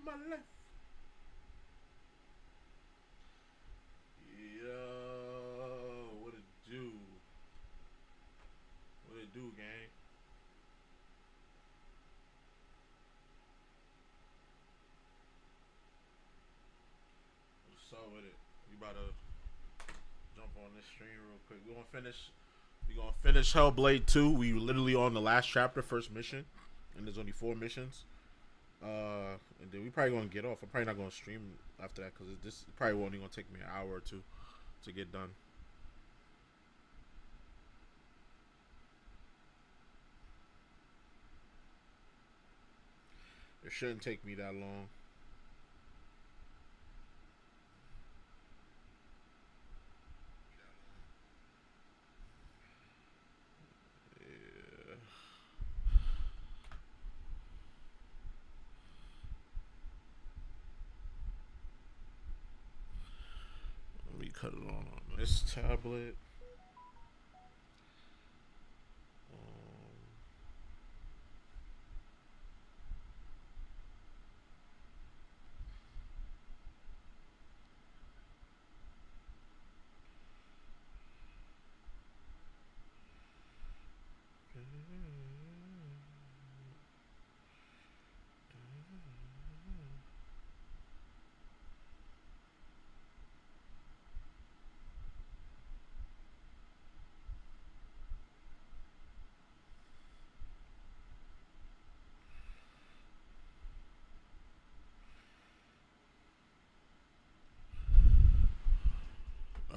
my life. Yo, what it do? What it do, gang? What's up with it? We about to jump on this stream real quick. We gonna finish. We gonna finish Hellblade 2. We literally on the last chapter, first mission, and there's only 4 missions. And then we probably gonna get off. I'm probably not gonna stream after that because this probably only gonna take me an hour or two to get done. It shouldn't take me that long. Yeah. Let me cut it on this tablet.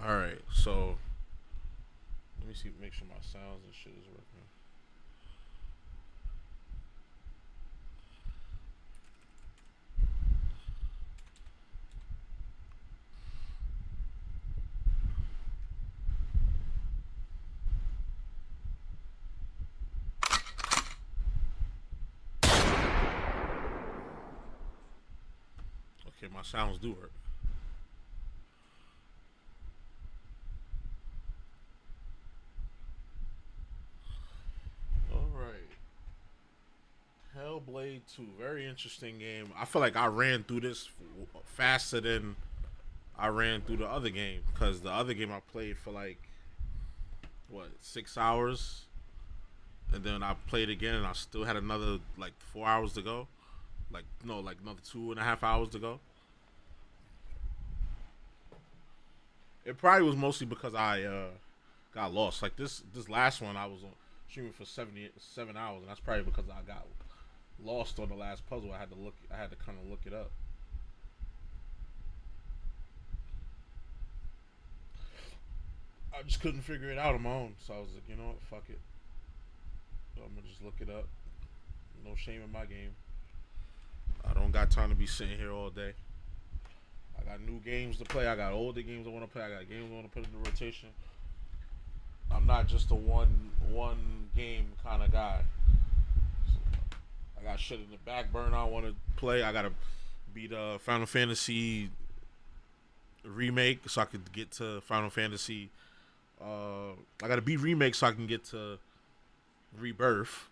All right, so let me see, make sure my sounds and shit is working. Okay, my sounds do work. All right, Hellblade 2, very interesting game. I feel like I ran through this faster than I ran through the other game because the other game I played for like what 6 hours, and then I played again and I still had another like 4 hours to go. Like no, like another 2.5 hours to go. It probably was mostly because I got lost. Like this last one, I was on streaming for 77 hours, and that's probably because I got lost on the last puzzle. I had to look. I had to kind of look it up. I just couldn't figure it out on my own. So I was like, you know what, fuck it. So I'm gonna just look it up. No shame in my game. I don't got time to be sitting here all day. I got new games to play. I got older games I want to play. I got games I want to put in the rotation. I'm not just a one game kind of guy. So I got shit in the back burner I want to play. I gotta beat Final Fantasy remake so I could get to Final Fantasy. I gotta beat remake so I can get to Rebirth,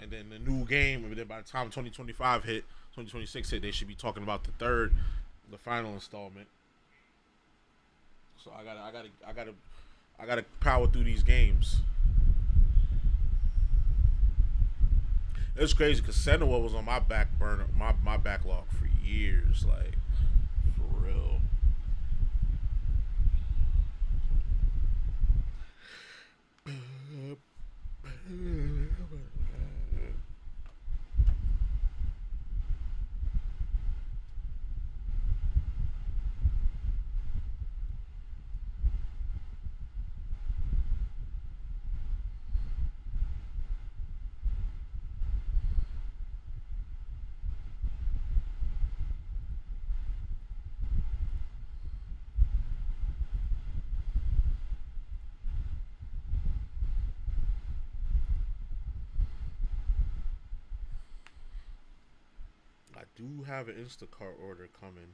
and then the new game. And then by the time 2025 hit, 2026 hit, they should be talking about the final installment. So I gotta power through these games. It's crazy because Senua was on my back burner, my backlog for years, like for real. I do have an Instacart order coming,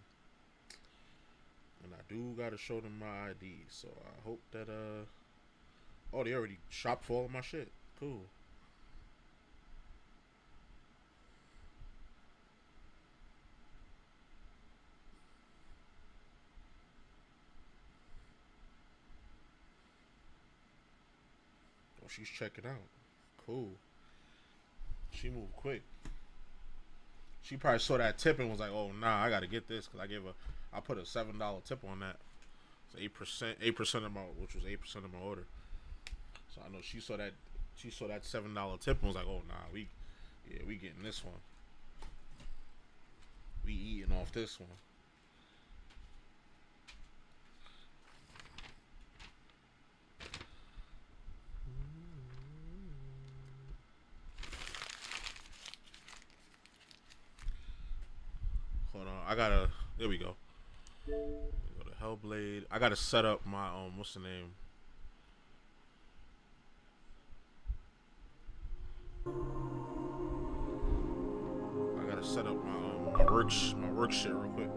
and I do gotta show them my ID. So I hope that oh, they already shop for all of my shit. Cool. she's checking out. Cool. She moved quick. She probably saw that tip and was like, "Oh nah, I gotta get this," because I put a $7 tip on that. So 8% of my, which was 8% of my order. So I know she saw that $7 tip and was like, "Oh nah, we getting this one. We eating off this one." Hold on, I gotta. There we go. Go to Hellblade. I gotta set up my what's the name? I gotta set up my work shit real quick.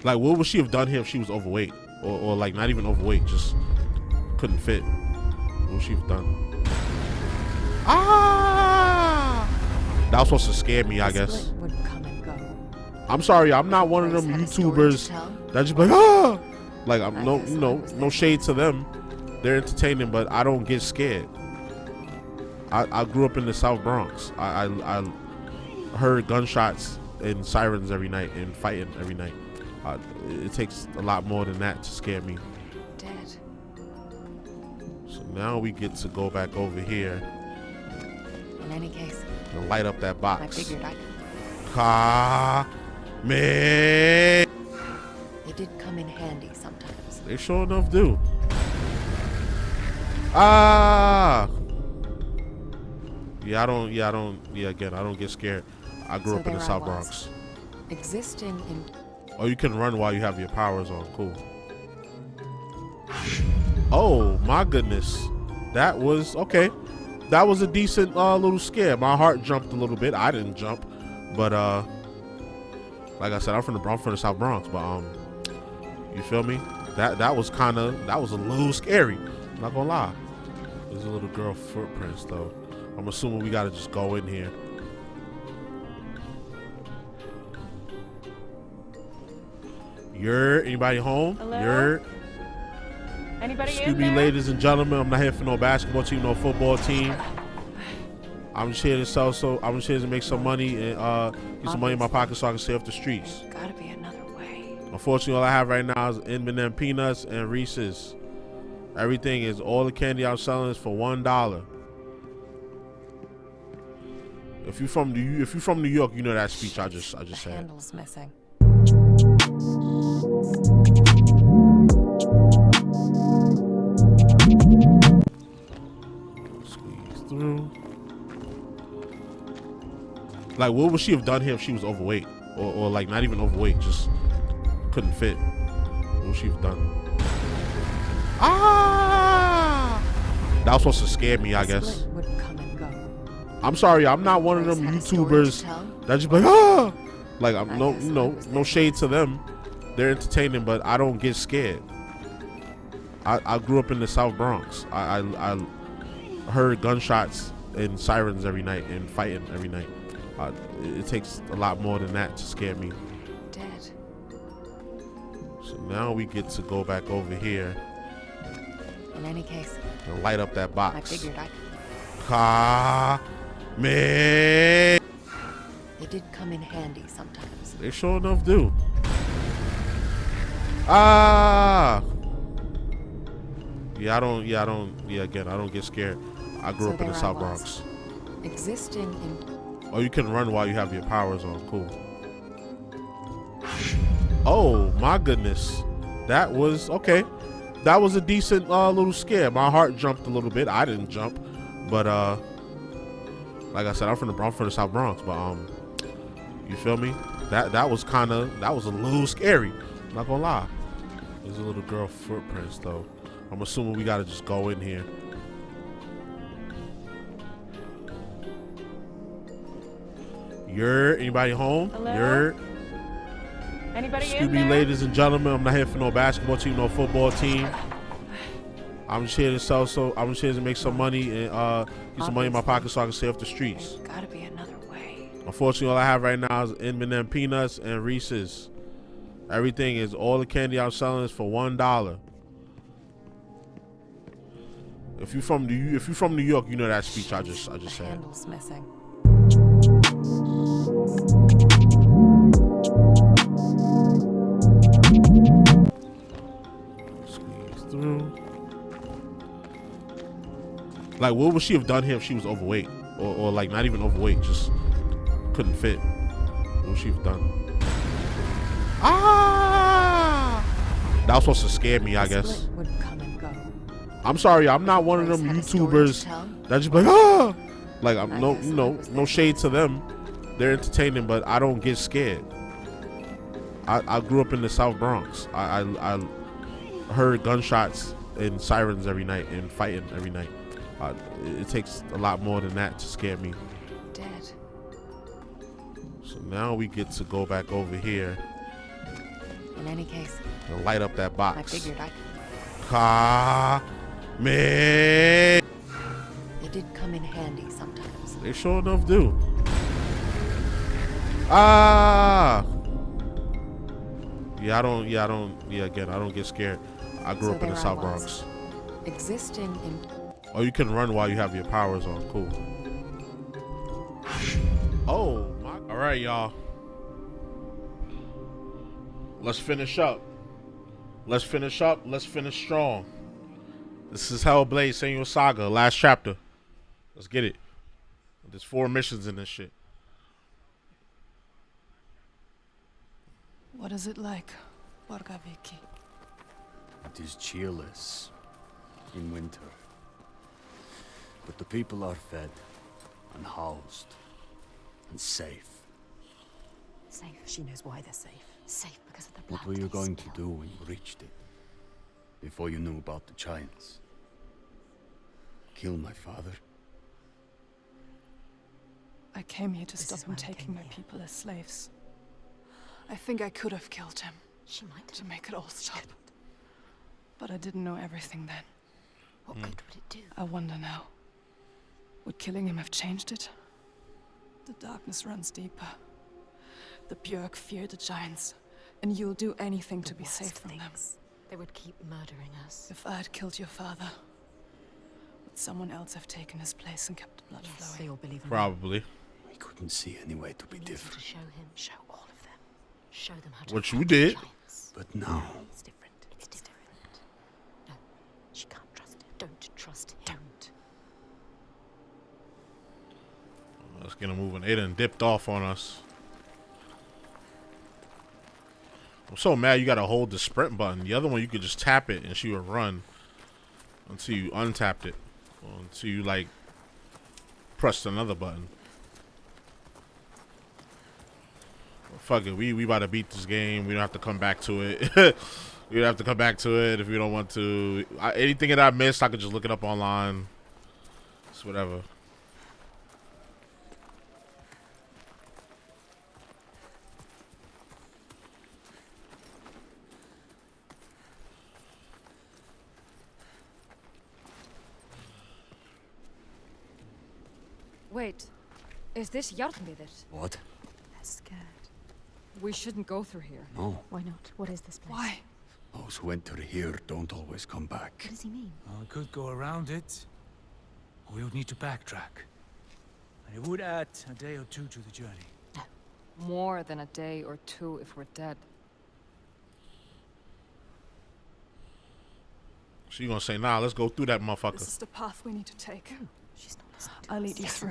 Like, what would she have done here if she was overweight? Or like, not even overweight, just couldn't fit. What would she have done? Ah! That was supposed to scare me, I guess. I'm sorry, I'm not one of them YouTubers that just be like, ah! Like, I'm no shade to them. They're entertaining, but I don't get scared. I grew up in the South Bronx. I heard gunshots and sirens every night and fighting every night. It takes a lot more than that to scare me. Dead. So now we get to go back over here. In any case, and light up that box. I figured I could. Man. They did come in handy sometimes. They sure enough do. Ah. Yeah, again, I don't get scared. I grew up in the South Bronx. Existing in... Oh, you can run while you have your powers on. Cool. Oh, my goodness. That was, okay. That was a decent little scare. My heart jumped a little bit. I didn't jump. But, like I said, I'm from the South Bronx. But, you feel me? That was a little scary. I'm not gonna lie. There's a little girl footprints, though. I'm assuming we gotta just go in here. Anybody home? Hello? Anybody Excuse in me, there? ladies and gentlemen. I'm not here for no basketball team, no football team. I'm just here to I'm just here to make some money and get some money in my pocket so I can stay off the streets. There's gotta be another way. Unfortunately, all I have right now is M&M peanuts and Reese's. Everything is, all the candy I'm selling is for $1. If you're from New York, you know that speech I just The said. handle's missing. Squeeze through. Like, what would she have done here if she was overweight? Or like, not even overweight, just couldn't fit. What would she have done? Ah! That was supposed to scare me, I guess. Would come and go. I'm sorry, I'm not one of them YouTubers that just be like, ah! Like, I'm no shade to them. They're entertaining, but I don't get scared. I grew up in the South Bronx. I heard gunshots and sirens every night and fighting every night. It takes a lot more than that to scare me. Dead. So now we get to go back over here. In any case, and light up that box. I figured I could. Man. They did come in handy sometimes. They sure enough do. Ah. Yeah, again, I don't get scared. I grew up in the South Bronx. Existing in... Oh, you can run while you have your powers on. Cool. Oh, my goodness. That was, okay. That was a decent little scare. My heart jumped a little bit. I didn't jump. But, like I said, I'm from the South Bronx. But, you feel me? That was a little scary. I'm not gonna lie. There's a little girl footprints, though. I'm assuming we gotta just go in here. Anybody home? Hello? Anybody Excuse in me, there? ladies and gentlemen. I'm not here for no basketball team, no football team. I'm just here to make some money and get some money in my pocket so I can stay off the streets. There's gotta be another way. Unfortunately, all I have right now is M&M peanuts and Reese's. Everything is, all the candy I'm selling is for $1. If you're from New York, you know that speech I just The said. handle's missing. Squeeze through. Like, what would she have done here if she was overweight? Or like, not even overweight, just couldn't fit. What would she have done? Ah! That was supposed to scare me, I guess. Would come and go. I'm sorry, I'm not one of them YouTubers that just be like, ah! Like, I'm no shade to them. They're entertaining, but I don't get scared. I grew up in the South Bronx. I heard gunshots and sirens every night and fighting every night. It takes a lot more than that to scare me. Dead. So now we get to go back over here. In any case, And light up that box. I figured I Come. They did come in handy sometimes. They sure enough do. Ah. Yeah, I don't. Again, I don't get scared. I grew up in the there I South was, Bronx. existing in Oh, you can run while you have your powers on. Cool. Oh, my. All right, y'all. Let's finish up. Let's finish up. Let's finish strong. This is Hellblade, Senua'S Saga, last chapter. Let's get it. There's 4 missions in this shit. What is it like, Borgaviki? It is cheerless in winter. But the people are fed and housed and safe. safe. She knows why they're safe. Safe because of the blood. What were you they going to spill. do when you reached it? Before you knew about the giants? Kill my father? I came here to This stop is him why I taking came my here. people as slaves. I think I could have killed him She might to have. make it all stop. But I didn't know everything then. What good would it do? I wonder now. Would killing him have changed it? The darkness runs deeper. The Björk fear the giants, and you'll do anything to be worst safe from them. things. They would keep murdering us. If I had killed your father, would someone else have taken his place and kept the blood Yes, flowing? they all believe in Probably. We couldn't see any way to be We needed different. to show him, show all of them, show them how to. What fight you the did. giants. But now, It's different. It's different. No, she can't trust him. Don't trust him. Don't. Let's get them moving. They done dipped off on us. I'm so mad you gotta hold the sprint button. The other one you could just tap it and she would run until you untapped it. Or until you like pressed another button. Well, fuck it. We about to beat this game. We don't have to come back to it. We don't have to come back to it if we don't want to. Anything that I missed, I could just look it up online. It's whatever. Wait, is this Jarnviður? what? They're scared. We shouldn't go through here. No. Why not? What is this place? Why? Those who enter here don't always come back. What does he mean? We could go around it, or we would need to backtrack. And it would add a day or two to the journey. More than a day or two if we're dead. So you gonna say, nah, let's go through that motherfucker. This is the path we need to take. She's not listening to I'll us. lead you through.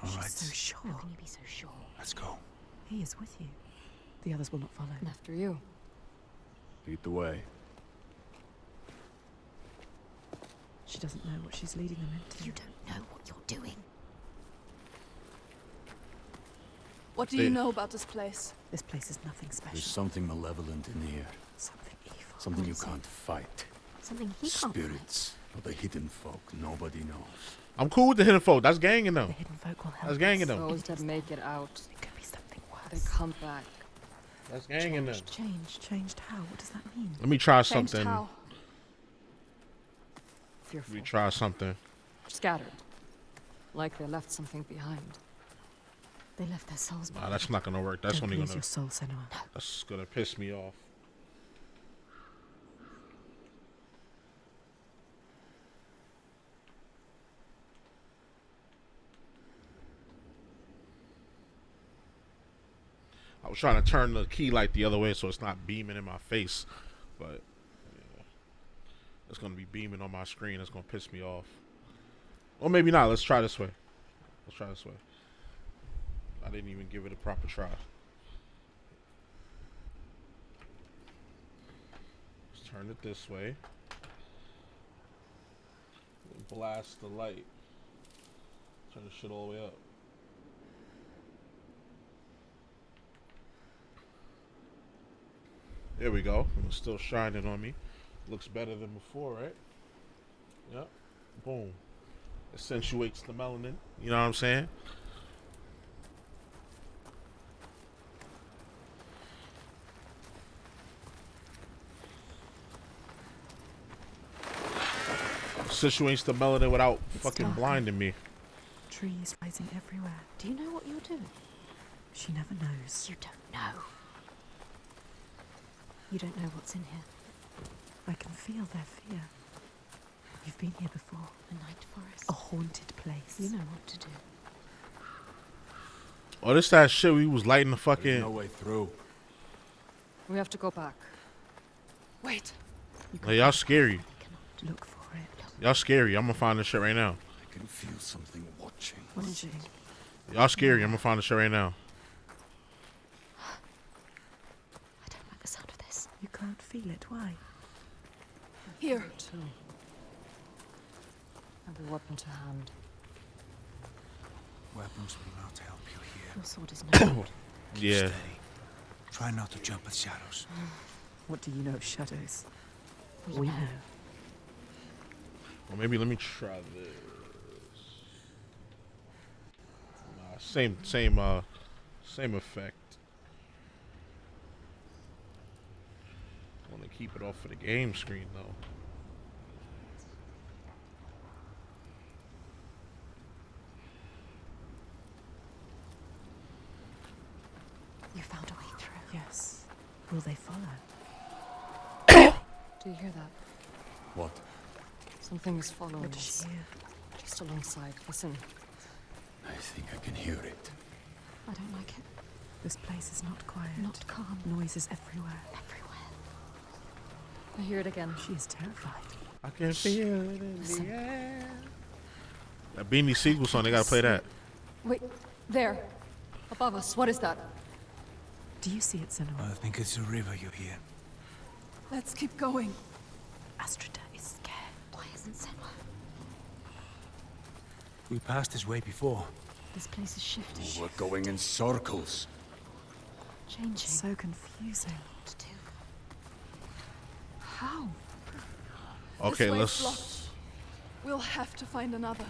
All right, So sure. How can you be so sure? let's go. He is with you. The others will not follow. After you. Lead the way. She doesn't know what she's leading them into. You don't know what you're doing. What do you know about this place? This place is nothing special. There's something malevolent in here. Something evil. Something What you is it? can't fight. Something he can't fight. Spirits of the hidden folk nobody knows. I'm cool with the hidden folk. That's ganging The them. hidden folk will help That's ganging us. them. Those that make it out, It could be something they worse. come back. That's ganging them. Changed how? What does that mean? Let me try Changed something. how? Let Fearful. me try something. Scattered. Like they left something behind. They left their souls Nah, behind. that's not gonna work. That's Don't only lose gonna. your soul, Senua. That's gonna piss me off. I was trying to turn the key light the other way so it's not beaming in my face, but yeah, it's gonna be beaming on my screen. It's gonna piss me off. Or maybe not. Let's try this way. Let's try this way. I didn't even give it a proper try. Let's turn it this way. Blast the light. Turn the shit all the way up. There we go. It's still shining on me. Looks better than before, right? Yep. Boom. Accentuates the melanin. You know what I'm saying? since you ain't still melanin without fucking dark. blinding me. Trees rising everywhere. Do you know what you're doing? She never knows. You don't know. You don't know what's in here. I can feel their fear. You've been here before. A night forest. A haunted place. You know what to do. Oh, this that shit we was lighting the fucking. No way through. We have to go back. Wait. Like, y'all scary. Look for it. Y'all scary. I'm gonna find this shit right now. I can feel something watching. What is it? Y'all scary. I'm gonna find this shit right now. I don't like the sound of this. You can't feel it. Why? Here. Too. Have a weapon to hand. Weapons will not help you here. Your sword is no good. Yeah. Steady. Try not to jump at shadows. What do you know of shadows? We know. Well, maybe let me try this. Nah, same effect. Want to keep it off of the game screen though. You found a way through. Yes. Will they follow? Do you hear that? What? Something is following What does us. she hear? Just alongside. Listen. I think I can hear it. I don't like it. This place is not quiet. Not calm. Noises everywhere. Everywhere. I hear it again. She is terrified. I can feel it in Listen. the air. That Beanie Siegel song, they gotta play that. Wait, there. Above us. What is that? Do you see it, Senua? I think it's a river you hear. Let's keep going. Astrida is scared. Why isn't Senua? We passed this way before. This place is shifting. We're going in circles. Changing. So confusing. What to do? How? Okay, This way's let's. blocked. We'll have to find another.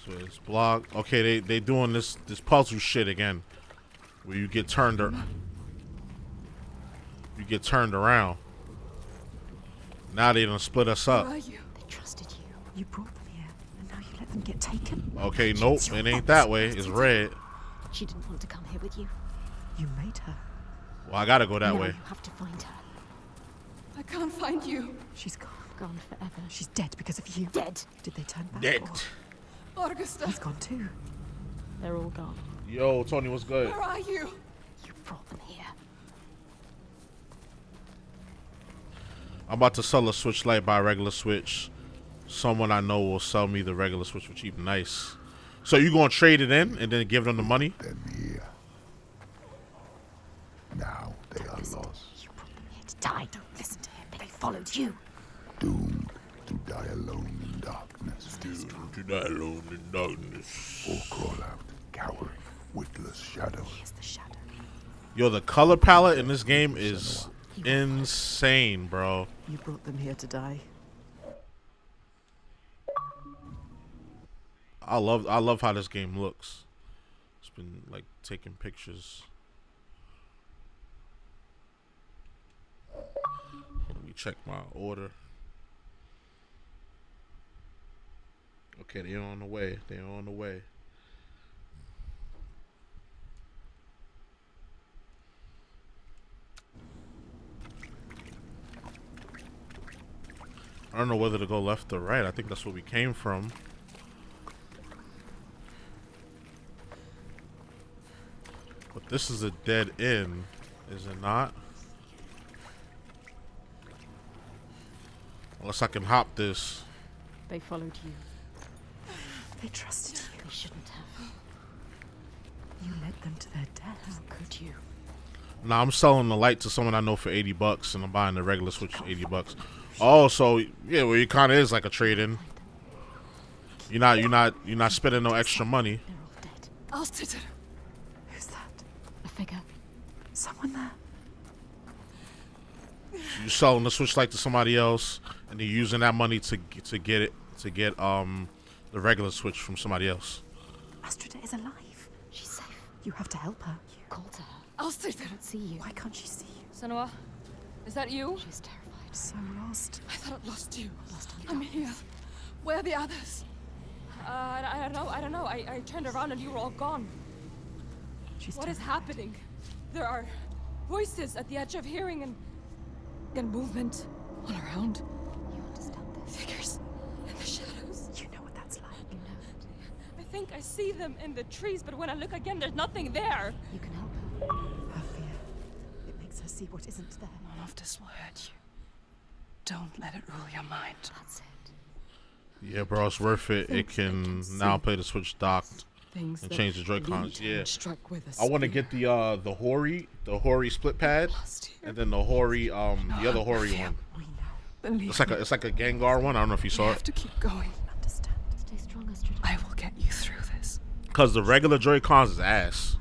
So it's blocked. Okay, they doing this puzzle shit again, where you get turned around. Now they done split us Where up. are you? They trusted you. You brought them here, and now you let them get taken. Okay, nope, it ain't that way. It's red. She didn't want to come here with you. You made her. Well, I gotta go that Now way. you have to find her. I can't find you. She's gone. Gone forever. She's dead because of you. Dead. Did they turn back? Dead. or- Augusta, He's gone too. They're all gone. Yo, Tony, what's good? where are you? You brought them here. I'm about to sell a Switch Lite by a regular Switch. Someone I know will sell me the regular Switch for cheap. Nice. So you gonna trade it in and then give them the money? Them here. Now they are lost, You brought them here to die. Don't listen to him. They followed you. doomed to die alone in darkness, To die alone in darkness. or crawl out, cowering, witless shadows. Here's the shadow. Yo, the color palette in this game is insane, bro. You brought them here to die. I love how this game looks. It's been like taking pictures. Let me check my order. Okay, they're on the way. They're on the way. I don't know whether to go left or right. I think that's where we came from. But this is a dead end, is it not? Unless I can hop this. They followed you. They trusted you. They shouldn't have. You led them to their death. How could you? Nah, I'm selling the light to someone I know for $80, and I'm buying the regular Switch for $80. Oh, so yeah, well, it kind of is like a trade-in. You're not spending no extra money. They're all dead. Alstetter. Who's that? A figure. Someone there? You're selling the Switch Lite to somebody else, and you're using that money to get the regular Switch from somebody else. Astrida is alive. She's safe. You have to help her. You called to her. Alstetter. Can't see you. Why can't she see you? Senua, is that you? She's terrified. get so lost? I thought I'd lost you. Lost in the I'm darkness. here. Where are the others? I don't know. I turned around and you were all gone. She's What is terrified. happening? There are voices at the edge of hearing and movement all around. You understand this? Figures in the shadows. You know what that's like. You know it. I think I see them in the trees, but when I look again, there's nothing there. You can help her. Her fear. It makes her see what isn't there. None of this will hurt you. Don't let it rule your mind. That's it. Yeah, bro, it's worth it. It can now play the Switch docked Things and that change the Joy-Cons. lead Yeah, and strike with a I want to spear. get the Hori split pad, Lost here. and then the Hori the other Hori one. We know. Believe It's like a Gengar one. I don't know if you you saw have it. to keep going. Understand. Stay strong, Astrid. I will get you through this. Cause the regular Joy-Cons is ass.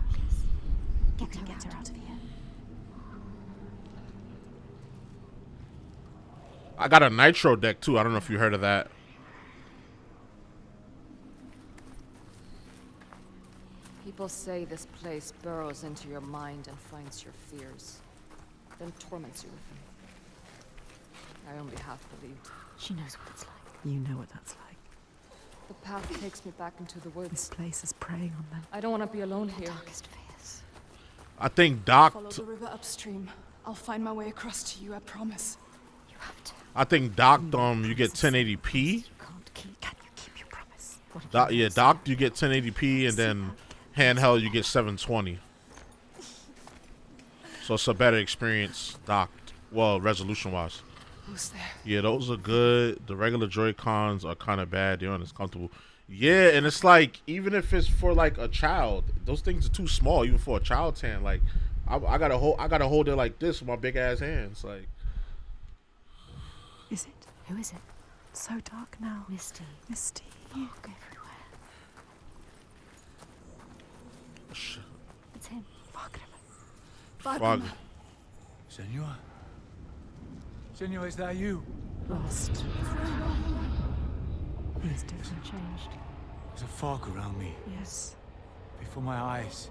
You can get her out of here. I got a Nitro deck too. I don't know if you heard of that. People say this place burrows into your mind and finds your fears, then torments you with them. I only half believed. She knows what it's like. You know what that's like. The path takes me back into the This woods. place is preying on them. I don't want to be alone here. Darkest fears. I think Follow docked. the river upstream. I'll find my way across to you, I promise. You have to. I think docked. You get 1080p. You can't keep. Can you keep your promise? What did you Yeah, docked you get 1080p, and then handheld you get 720. So it's a better experience docked. Well, resolution wise. Who's there? Yeah, those are good. The regular Joy-Cons are kind of bad. They're uncomfortable. Yeah, and it's like, even if it's for like a child, those things are too small even for a child's hand. Like, I gotta hold it like this with my big ass hands. Like, Is it? Who is it? So dark now. Misty. Misty. Fog everywhere. It's him. fog. Senua? Senua, is that you? Lost. He is different. Changed. There's a fog around me, Yes. before my eyes,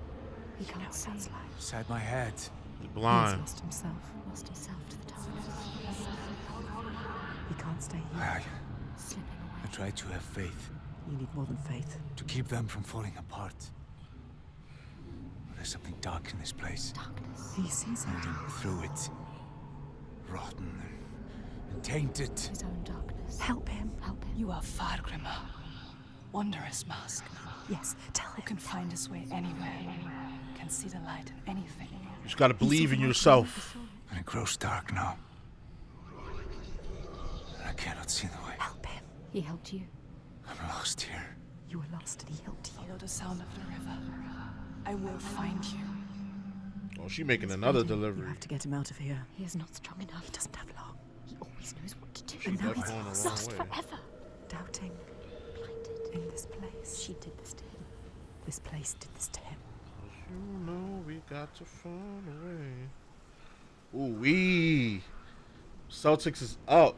He You know can't what see. that's like. inside my head. You're He has blind. lost himself. Lost himself to the darkness. He can't stay here. I Slipping away. try to have faith, You need more than faith. to keep them from falling apart. But there's something dark in this place, Darkness. He sees it. moving through it. Rotten and tainted. His own darkness. Help him. Help him. You are Fargrimr. Wondrous mask. Yes, tell Who him. can find his way anywhere. Can see the light in anything. You just gotta believe in yourself. And it grows dark now. And I cannot see the way. Help him. He helped you. I'm lost here. You were lost and he helped you. Follow the sound of the river. I will find you. Oh, she making another You delivery. have to get him out of here. He is not strong enough. He doesn't have long. He always knows what to do. She's now definitely he's going the wrong Lost way. forever. Doubting Blinded. in this place. She did this to him. This place did this to him. You know we got to find a way. Ooh wee. Celtics is up.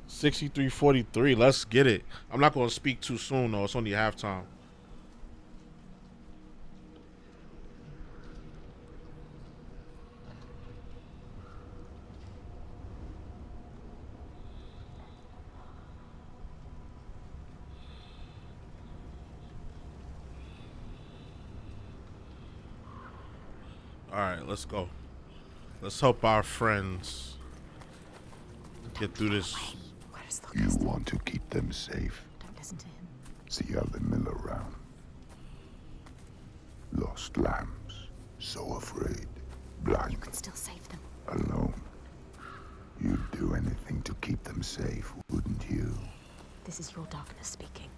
63-43. Let's get it. I'm not gonna speak too soon though. It's only halftime. Alright, let's go. Let's help our friends get through this. Where is the You want to keep them safe. Don't listen to him. See how they mill around. Lost lambs, so afraid, You blind, can still save them. alone. You'd do anything to keep them safe, wouldn't you? This is your darkness speaking.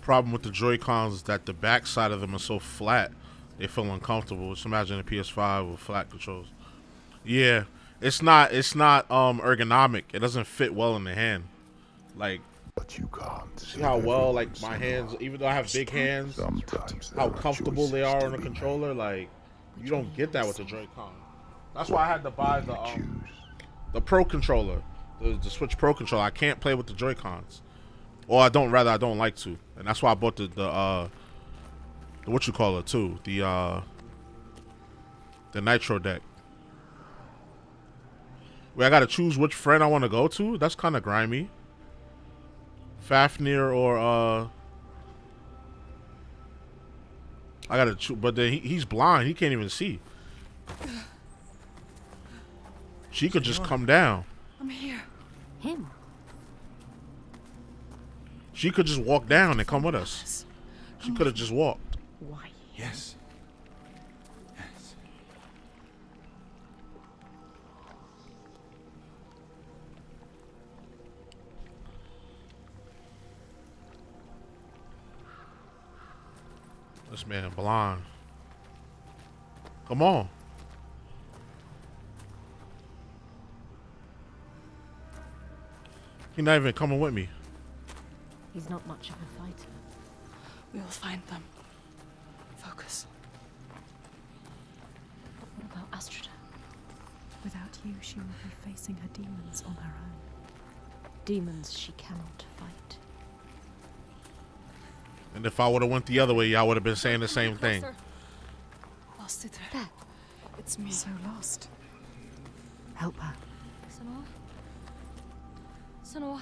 Problem with the Joy-Cons is that the back side of them are so flat, they feel uncomfortable. Just imagine a PS5 with flat controls. Yeah, it's not ergonomic. It doesn't fit well in the hand. Like, But you can't. see how well like my hands, even though I have big hands, Sometimes how there are comfortable they choices are to on a be controller. Like, you don't get that with the Joy-Con. That's why I had to buy made. the You choose. the Pro controller, the Switch Pro controller. I can't play with the Joy-Cons, or I don't like to, and that's why I bought the what you call it too, the Nitro deck. Wait, I gotta choose which friend I want to go to? That's kind of grimy. Fafnir or I gotta choose, but then he's blind. He can't even see. She could just come down. I'm here. Him? She could just walk down and come with us. She could have just walked. Why? Yes. Yes. This man blind. Come on. He's not even coming with me. He's not much of a fighter. We will find them. Focus. What about Astrida? Without you, she will be facing her demons on her own. Demons she cannot fight. And if I would have went the other way, y'all would have been saying the same thing. Lost it. There. It's me. So lost. Help her. Senua? Senua,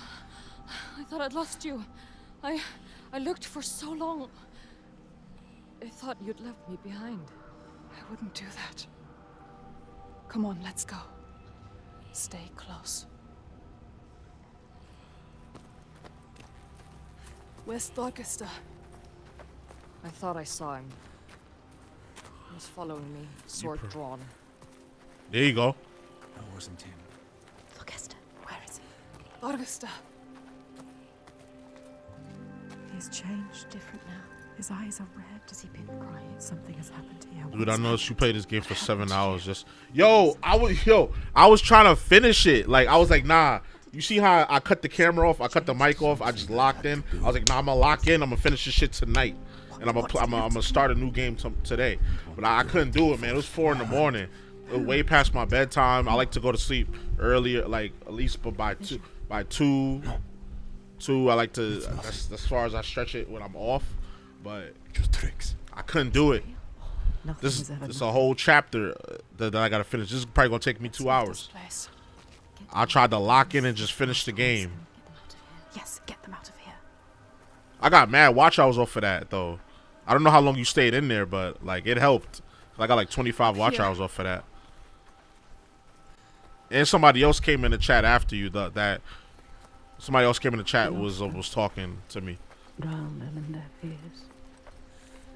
I thought I'd lost you. I looked for so long. I thought you'd left me behind. I wouldn't do that. Come on, let's go. Stay close. Where's Thorgester? I thought I saw him. He was following me, sword drawn. There you go. That wasn't him. Thorgester, where is he? Thorgester. He's changed, different now. His eyes are red. Has he been crying? Something has happened to you. Dude, I noticed you played this game for 7 hours. Just I was trying to finish it. Like I was like, nah. You see how I cut the camera off? I cut the mic off. I just locked in. I was like, nah, I'm gonna lock in. I'm gonna finish this shit tonight, and I'm gonna start a new game today. But I couldn't do it, man. It was 4 in the morning. It was way past my bedtime. I like to go to sleep earlier, like at least by two. I like to. That's as far as I stretch it when I'm off. But Just tricks. I couldn't do it. This is a whole chapter that I gotta finish. This is probably gonna take me 2 hours. I tried to lock in and just finish the game. Yes, get them out of here. I got mad watch hours off of that though. I don't know how long you stayed in there, but like it helped. I got like 25 watch hours off of that. And somebody else came in the chat after you. Somebody else came in the chat was talking to me. Drown them in their fears.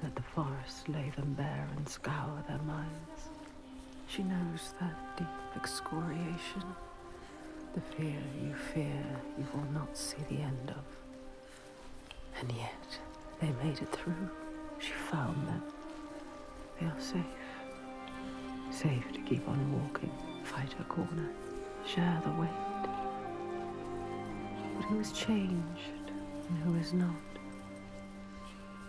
Let the forest lay them bare and scour their minds. She knows that deep excoriation. The fear you fear, you will not see the end of. And yet, they made it through. She found them. They are safe. Safe to keep on walking, fight her corner, share the weight. But who is changed and who is not?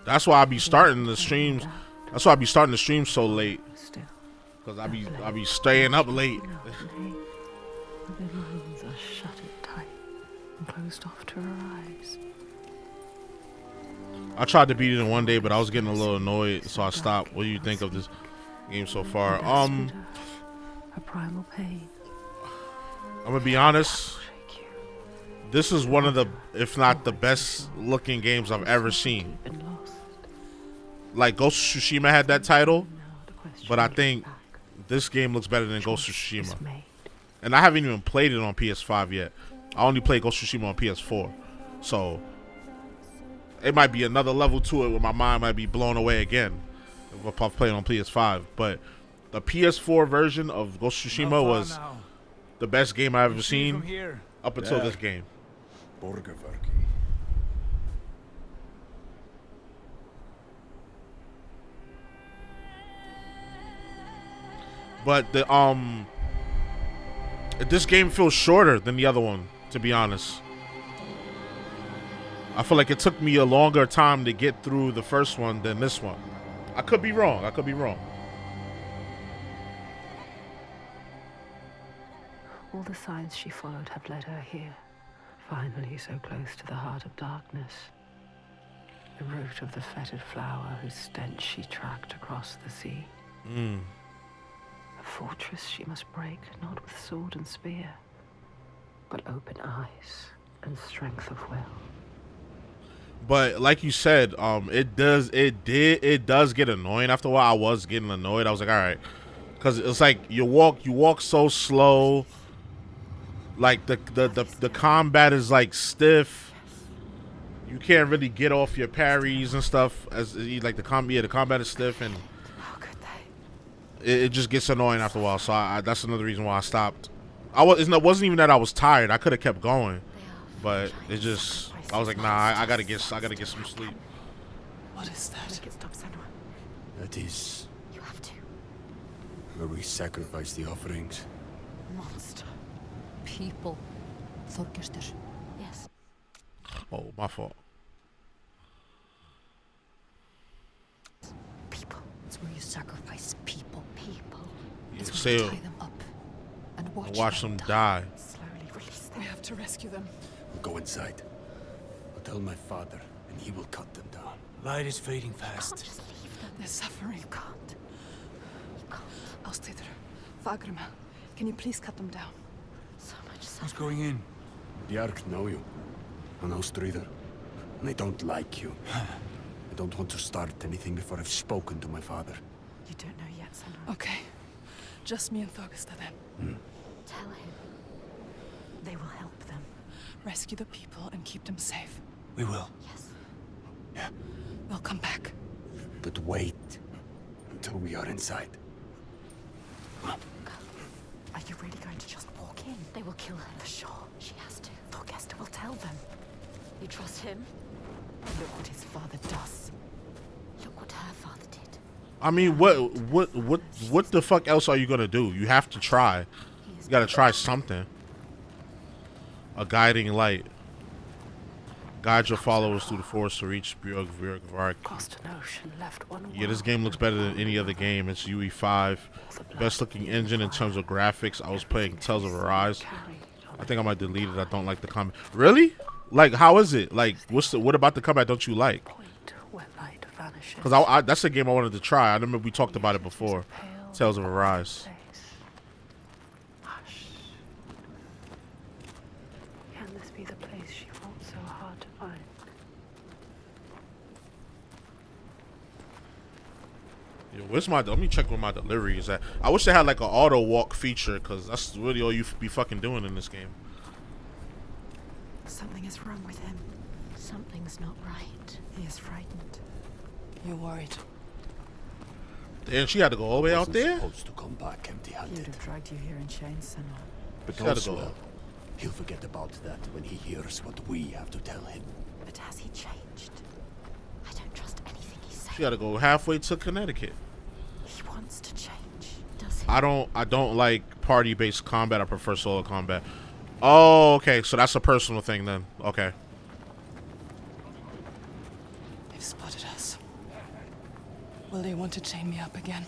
That's why I be starting the streams. That's why I be starting the stream so late. Still, Cause I be staying up late. their minds are shuttered tight and closed off to her eyes. I tried to beat it in one day, but I was getting a little annoyed, so I stopped. What do you think of this game so far? Her primal pain. I'm gonna be honest. This is one of the, if not the best looking games I've ever seen. Like Ghost of Tsushima had that title, but I think this game looks better than Ghost of Tsushima. And I haven't even played it on PS5 yet. I only played Ghost of Tsushima on PS4. So it might be another level to it where my mind might be blown away again if I play it on PS5. But the PS4 version of Ghost of Tsushima was the best game I've ever seen up until this game. But this game feels shorter than the other one, to be honest. I feel like it took me a longer time to get through the first one than this one. I could be wrong. All the signs she followed have led her here. Finally so close to the heart of darkness. The root of the fetid flower whose stench she tracked across the sea. A fortress she must break, not with sword and spear, but open eyes and strength of will. But like you said, it does get annoying after a while. I was getting annoyed. I was like, all right, because it's like you walk so slow. Like the combat is like stiff. You can't really get off your parries and stuff. As like the combat is stiff, and it just gets annoying after a while. So that's another reason why I stopped. It wasn't even that I was tired. I could have kept going, but it just I was like, nah, I gotta get some sleep. What is that? That is You have to. where we sacrifice the offerings. Monster. People. Þorgestur. Yes. Oh, my fault. People. It's where you sacrifice people. People. Yeah, It's say where you tie them up and watch them die. Slowly release them. We have to rescue them. We'll go inside. I'll tell my father, and he will cut them down. Light is fading You can't fast. just leave them. They're suffering. You can't. You can't. Ástríður, Fagrima, can you please cut them down? So much Who's suffering. going in? The Ark know you, and Ástríður, and they don't like you. I don't want to start anything before I've spoken to my father. You don't know yet, Senua. Okay. Just me and Þorgestur then. Tell him. They will help them. Rescue the people and keep them safe. We will. Yes. Yeah, They'll come back. but wait until we are inside. Are you really going to just walk in? They will kill her. For sure. She has to. Thorgestur will tell them. You trust him? Look what his father does. Look what her father did. I mean, what the fuck else are you gonna do? You have to try. You gotta try something. A guiding light. Guide your followers through the forest to reach Björk. Crossed an ocean, left one Yeah, this game looks better than any other game. It's UE5. Best looking engine in terms of graphics. I was playing Tales of Arise. I think I might delete it. I don't like the combat. Really? Like, how is it? Like, what about the combat don't you like? point where light vanishes. Because that's a game I wanted to try. I remember we talked about it before. Tales of Arise. Hush. Can this be the place she fought so hard to find? Yo, let me check where my delivery is at. I wish they had like an auto walk feature, because that's really all you be fucking doing in this game. Something is wrong with him. Something's not right. He is frightened. You're worried. And she had to go all the way out there? Supposed to come back He would empty-handed. have dragged you here in chains, Senua. But She had to also, go. he'll forget about that when he hears what we have to tell him. But has he changed? I don't trust anything he's saying. She had to go halfway to Connecticut. He wants to change. Does he? I don't like party-based combat. I prefer solo combat. Oh, okay. So that's a personal thing then. Okay. They've spotted us. Will they want to chain me up again?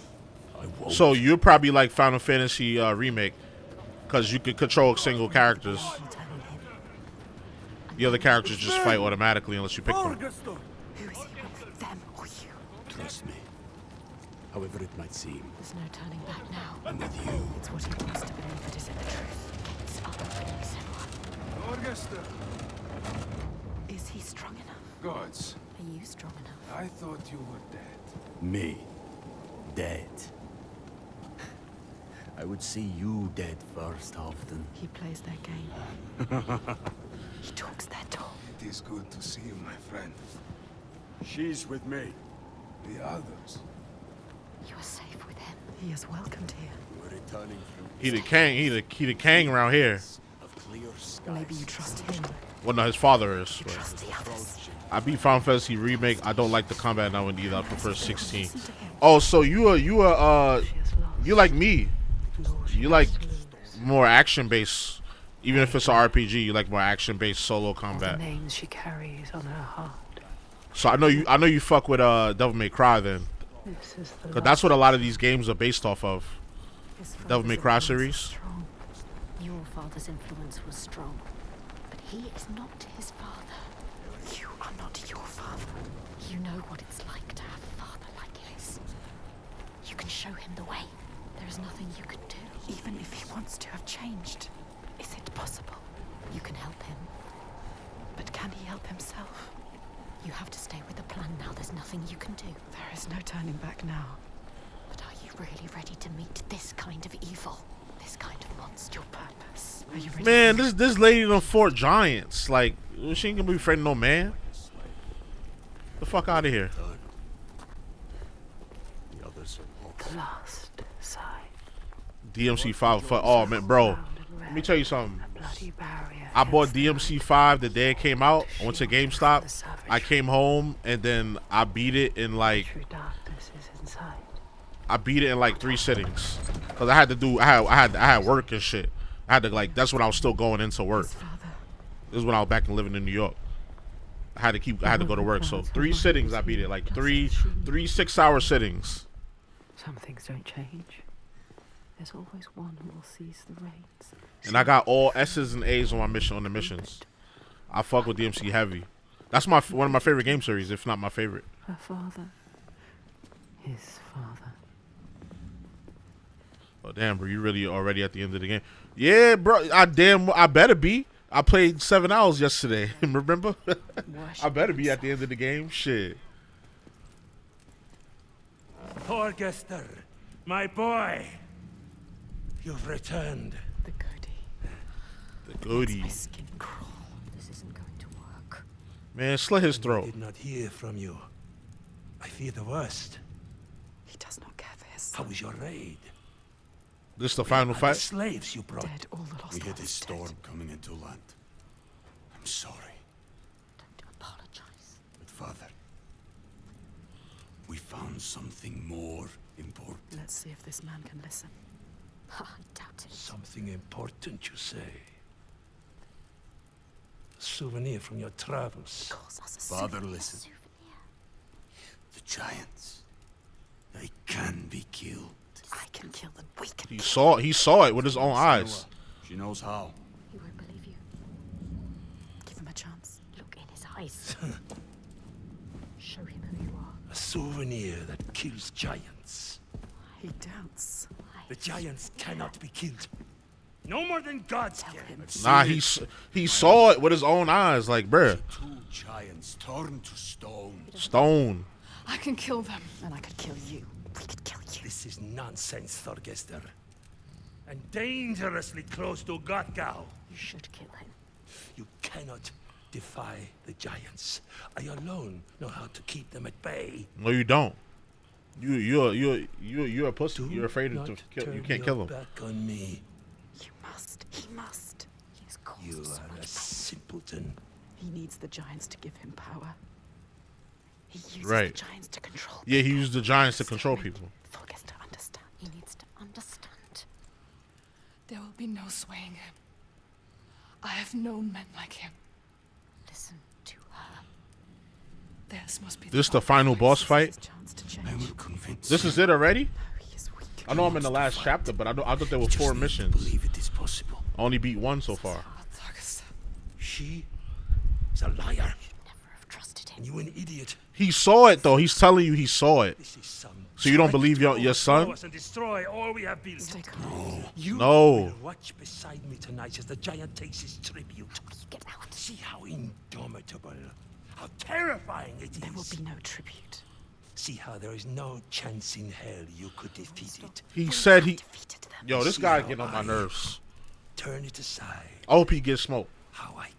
I won't. So you're probably like Final Fantasy Remake, because you could control single characters. The other characters just fight automatically unless you pick them. Who is he with, them or you? Trust me. However it might seem, There's no turning back now. I'm with you. It's what he wants to believe that is in the truth. It's up for me, Senua. Is he strong enough? Gods, Are you strong enough? I thought you were dead. Me. Dead. I would see you dead first often. He plays their game. He talks their talk. It is good to see you, my friend. She's with me. The others. You are safe with him. He is welcomed here. We're returning from He the king around here. of clear skies. Maybe you trust him. Well, no, his father is. But Trust the others. I beat Final Fantasy Remake. I don't like the combat now either. I prefer 16. Listen to him. Oh, so you She has lost. you like me? Lord, she You like has to lose. more action based, even if it's an RPG. You like more action based solo All the combat. names she carries on her heart. So I know you fuck with Devil May Cry then, This is the because that's what a lot of these games are based off of. His Devil May father's Cry influence series. is strong. Your father's influence was strong, but he is not his father. You are not your father. You know what it's like to have a father like his. You can show him the way. There is There's nothing you can do. Even if he wants to have changed, is it possible? You can help him. But can he help himself? You have to stay with the plan now. There's nothing you can do. There is no turning back now. But are you really ready to meet this kind of evil? This kind of monster? Your purpose? Are you ready? Man, this lady done fought giants. Like, she ain't gonna be afraid of no man. The fuck out of here. The others are The last sign. DMC5 for oh man, bro. Let me tell you something. A bloody barrier. I bought DMC5 the day it came out. I went to GameStop. I came home and then I beat it in like True darkness is inside. I beat it in like 3 sittings. Cause I had to do I had work and shit. I had to like that's when I was still going into work. This is when I was back and living in New York. I had to go to work. So 3 sittings I beat it. Like three 6-hour sittings. Some things don't change. There's always one who will seize the reins. And I got all S's and A's on the missions. I fuck with DMC heavy. That's one of my favorite game series, if not my favorite. Her father. His father. Oh damn, bro, you really already at the end of the game? Yeah, bro. I better be. I played 7 hours yesterday. Remember? I better be at the end of the game. Shit. Torgester, my boy. You've returned. The goodie. The goodie. My skin crawl. This isn't going to work. Man, slit his I throat. did not hear from you. I fear the worst. He does not care for his How son. was your raid? This the final The fight? slaves you brought. Dead, all the lost We hit ones a dead. storm coming into land. I'm sorry, Don't apologize. but Father, we found something more important. Let's see if this man can listen. I doubt it. Something important, you say? A souvenir from your travels. Calls us a Father, souvenir. listen. The giants, they can be killed. I can kill them. We can He kill saw it with his own eyes. She knows how. He won't believe you. Give him a chance. Look in his eyes. Show him who you are. A souvenir that kills giants. He doubts. The giants cannot be killed. No more than gods Tell can. him. Nah, he saw it with his own eyes. Like, bruh. 2 giants turned to stone. Stone. I can kill them. And I could kill you. We could kill you. This is nonsense, Thorgester. And dangerously close to Gothgau. You should kill him. You cannot defy the giants. I alone know how to keep them at bay. No, you don't. You're a pussy. Do You're afraid not to kill. You turn can't kill your him. back on me. You must. He must. He has caused You so are much a simpleton. He needs the giants to give him power. He uses Right. the giants to control Yeah, he people. used the giants to control Experiment. people. Forgets to understand. He needs to understand. There will be no swaying him. I have known men like him. Listen to her. Theirs must be This the power final that boss raises fight? his chance to I change. will convince This you. is it already? No, he is weak. I know I'm in the last chapter, but I thought there were Just 4 need to missions. believe it is possible. I only beat 1 so far. Targus. She is a liar. Never have trusted him. And you an idiot. He saw it though. He's telling you he saw it. This is some So you don't trick believe to your overthrow son? us and destroy all we have built. Stay calm. You No. will watch beside me tonight as the giant takes his tribute. Get out. See how indomitable, how terrifying it is. There will be no tribute. See how there is no chance in hell you could defeat it. He said he. Defeated them. Yo, this See guy how getting on my I nerves. Turn it aside. I hope he gets smoked. How I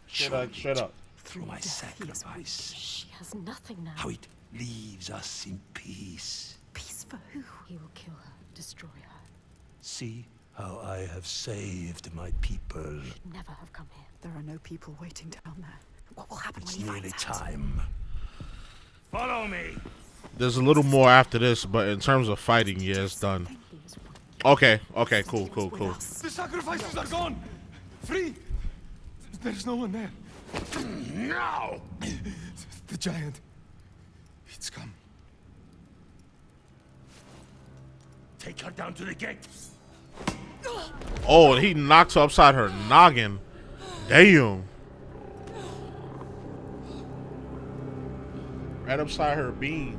Straight control up, straight it up. through my death, he is sacrifice. She has nothing now. How it leaves us in peace. Peace for who? He will kill her, destroy her. See how I have saved my people. Never have come here. There are no people waiting down there. What will happen It's when he nearly finds out? time. Follow me. There's a little more after this, but in terms of fighting, yeah, it's done. He was one. Okay, cool. With us. The sacrifices are gone! Free! There's no one there. Now! The giant. It's come. Take her down to the gate. Oh, he knocked her upside her noggin. Damn. Right upside her beam.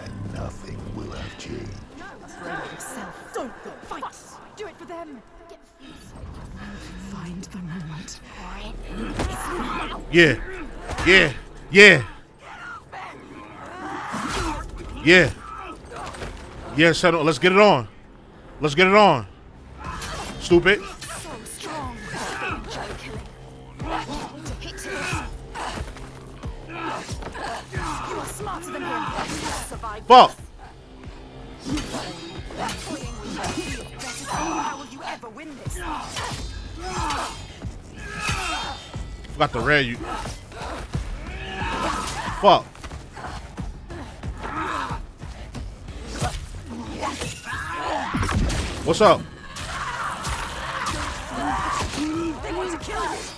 And nothing will have changed. Don't fight. Do it for them. Find the moment. Yeah. Yeah. Yeah. Yeah. Yeah, Senua, let's get it on. Let's get it on. Stupid. So strong. You are smarter than him. Survive. Fuck. How will you ever win this? Got the red. You. Fuck. What's up? They want to kill us.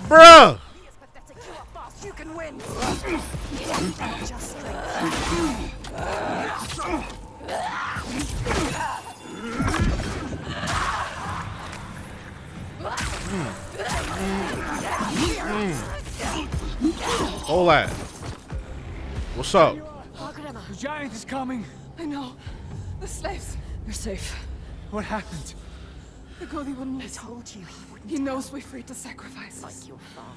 Bruh! He is pathetic. You are fast. You can win. Just Hold that. What's up? The giant is coming. I know. The slaves. You're safe. What happened? The Godi wouldn't listen. told you he wouldn't. He knows we freed the sacrifices. Like your father.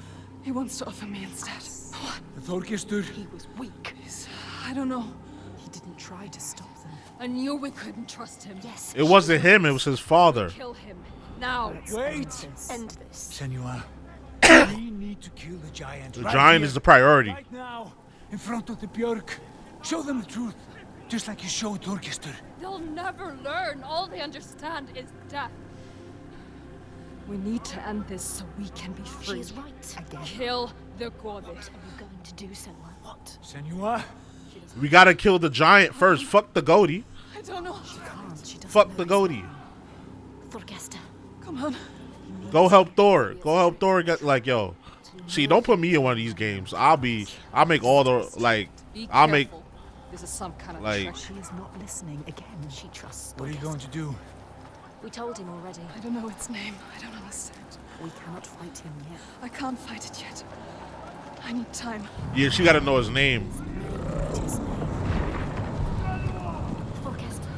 He wants to offer me instead. What? The Thorgestur? He was weak. I don't know. He didn't try to stop them. I knew we couldn't trust him. Yes. It wasn't him, it was his father. Kill him. Now. Wait! End this. Senua, we need to kill the giant. The right giant here, is the priority. Right now, in front of the Björk. Show them the truth, just like you showed Thorgestur. They'll never learn. All they understand is death. We need to end this so we can be free. She is right. Again. Kill the Godi. What are you going to do, Senua? What? Senua, We gotta kill the giant first. Fuck the goatee. I don't know. She can't. She doesn't Fuck know the it's goatee. Thorgesta. Come on. Go help Thor. Go help Thor get like yo. See, don't put me in one of these games. I'll make all the like Be I'll make careful. This is some kind of like- trick. She is not listening again. She trusts what are you Thorgesta. going to do? We told him already. I don't know its name. I don't understand. We cannot fight him yet. I can't fight it yet. I need time. yeah, she gotta know his name. His name. Thorgesta.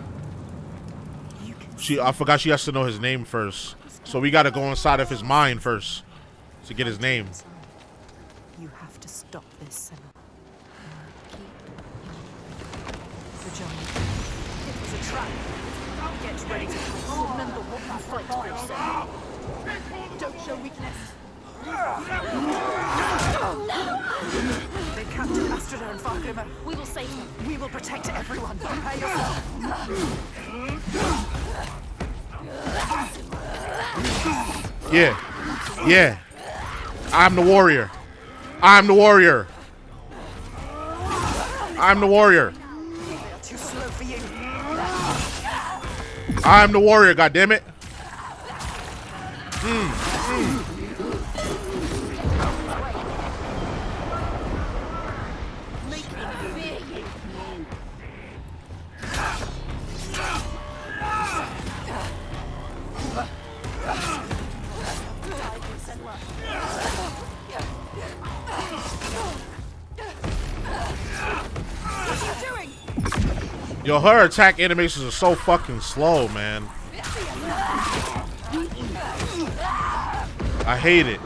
You can I forgot she has to know his name first. So we gotta go inside of his mind first to get his name. You have to stop this, Senua. The giant. It was a trap. Get ready to fight. Remember what you fight for, Senua. Don't show weakness. They captured Astrida and Fargrimmer. We will save them. We will protect everyone. Prepare yourself. Yeah. Yeah. I'm the warrior. I'm the warrior. I'm the warrior. They are too slow for you. I'm the warrior, goddammit. Make them fear you. What are you doing? Yo, her attack animations are so fucking slow, man. I hate it.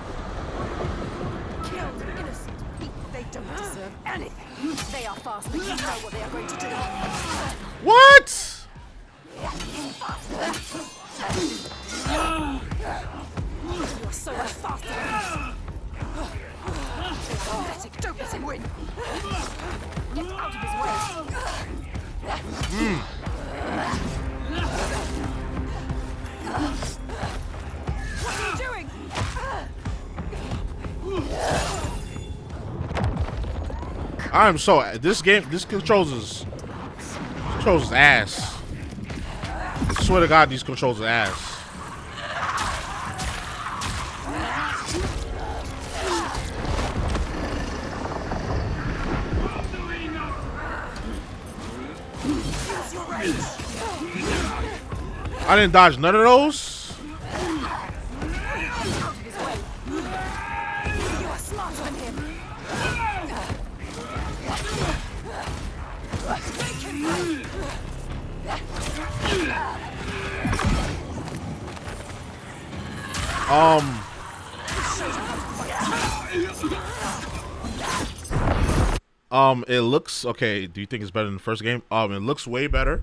Killed innocent people. They don't deserve anything. They are fast, but you know what they are going to do. What? You are so much faster than him. Pathetic. Don't let him win. Get out of his way. What are you doing? I'm so this controls ass. I swear to God, these controls are ass. I didn't dodge none of those. It looks okay. Do you think it's better than the first game? It looks way better.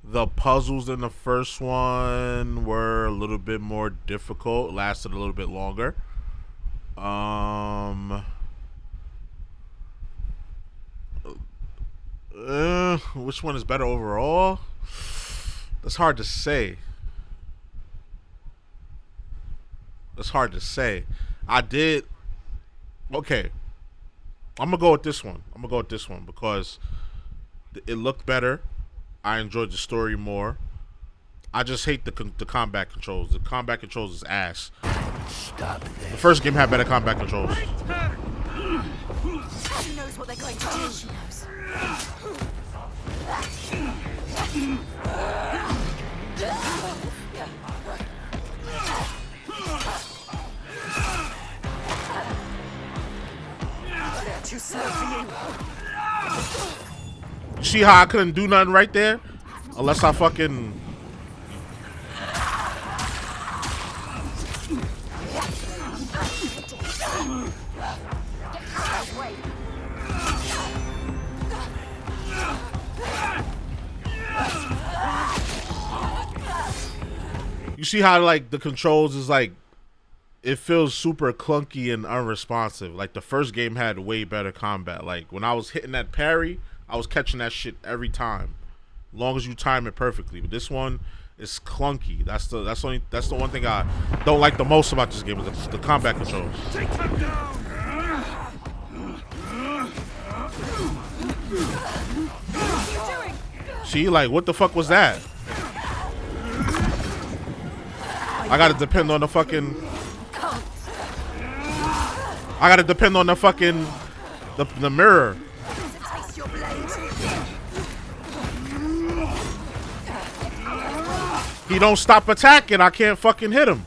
The puzzles in the first one were a little bit more difficult, lasted a little bit longer. Which one is better overall? That's hard to say. That's hard to say. Okay. I'm gonna go with this one. Because it looked better. I enjoyed the story more. I just hate the combat controls. The combat controls is ass. Stop there. The first game had better combat controls. She knows what they're going to do. She knows. They're too slow for you. You see how I couldn't do nothing right there? Unless I fucking... You see how like the controls is like, it feels super clunky and unresponsive. Like the first game had way better combat. Like when I was hitting that parry, I was catching that shit every time, as long as you time it perfectly. But this one is clunky. That's the one thing I don't like the most about this game is the combat controls. Take them down. See, like what the fuck was that? I gotta depend on the fucking. I gotta depend on the fucking the mirror. He don't stop attacking. I can't fucking hit him.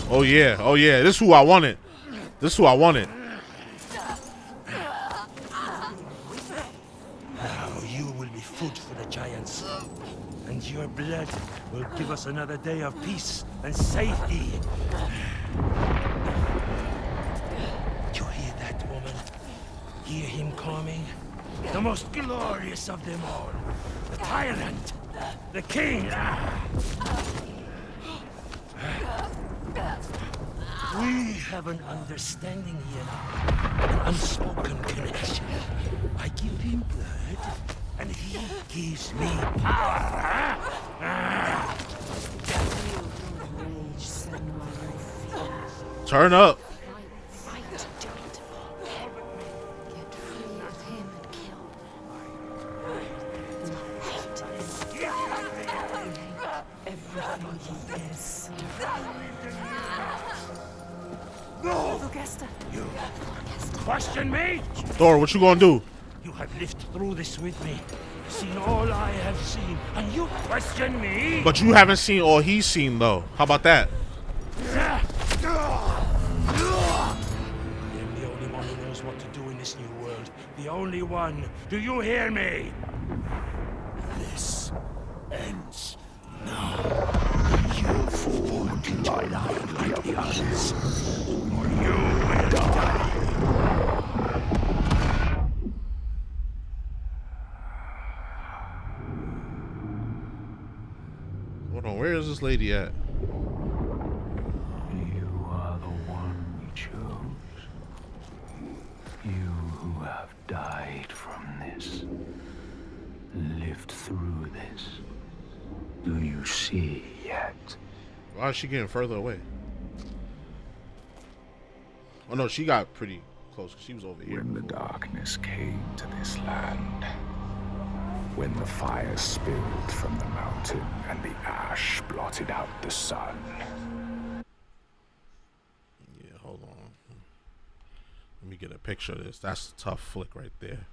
Oh yeah, oh yeah. This is who I wanted. Now you will be food for the giants, and your blood will give us another day of peace and safety. You hear that, woman? Hear him coming? The most glorious of them all. The tyrant. The king. We have an understanding here, an unspoken connection. I give him blood, and he gives me power. Turn up. You question me? Thor, what you gonna do? You have lived through this with me, seen all I have seen, and you question me? But you haven't seen all he's seen though. How about that? I am the only one who knows what to do in this new world. The only one. Do you hear me? This ends now. You fall into my line like the others, or you will die. Hold on, where is this lady at? You are the one we chose. You who have died from this, lived through this. Do you see yet? Why is she getting further away? Oh no, she got pretty close. She was over here. When the darkness came to this land, when the fire spilled from the mountain and the ash blotted out the sun. Yeah, hold on. Let me get a picture of this. That's a tough flick right there.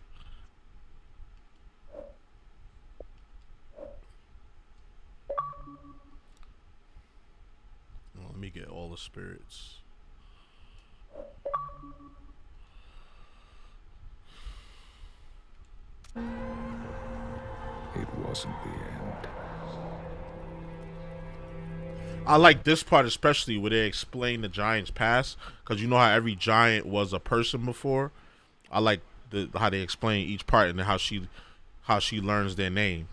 get all the spirits. It wasn't the end. I like this part especially where they explain the giant's past, because you know how every giant was a person before. I like how they explain each part and how she learns their name.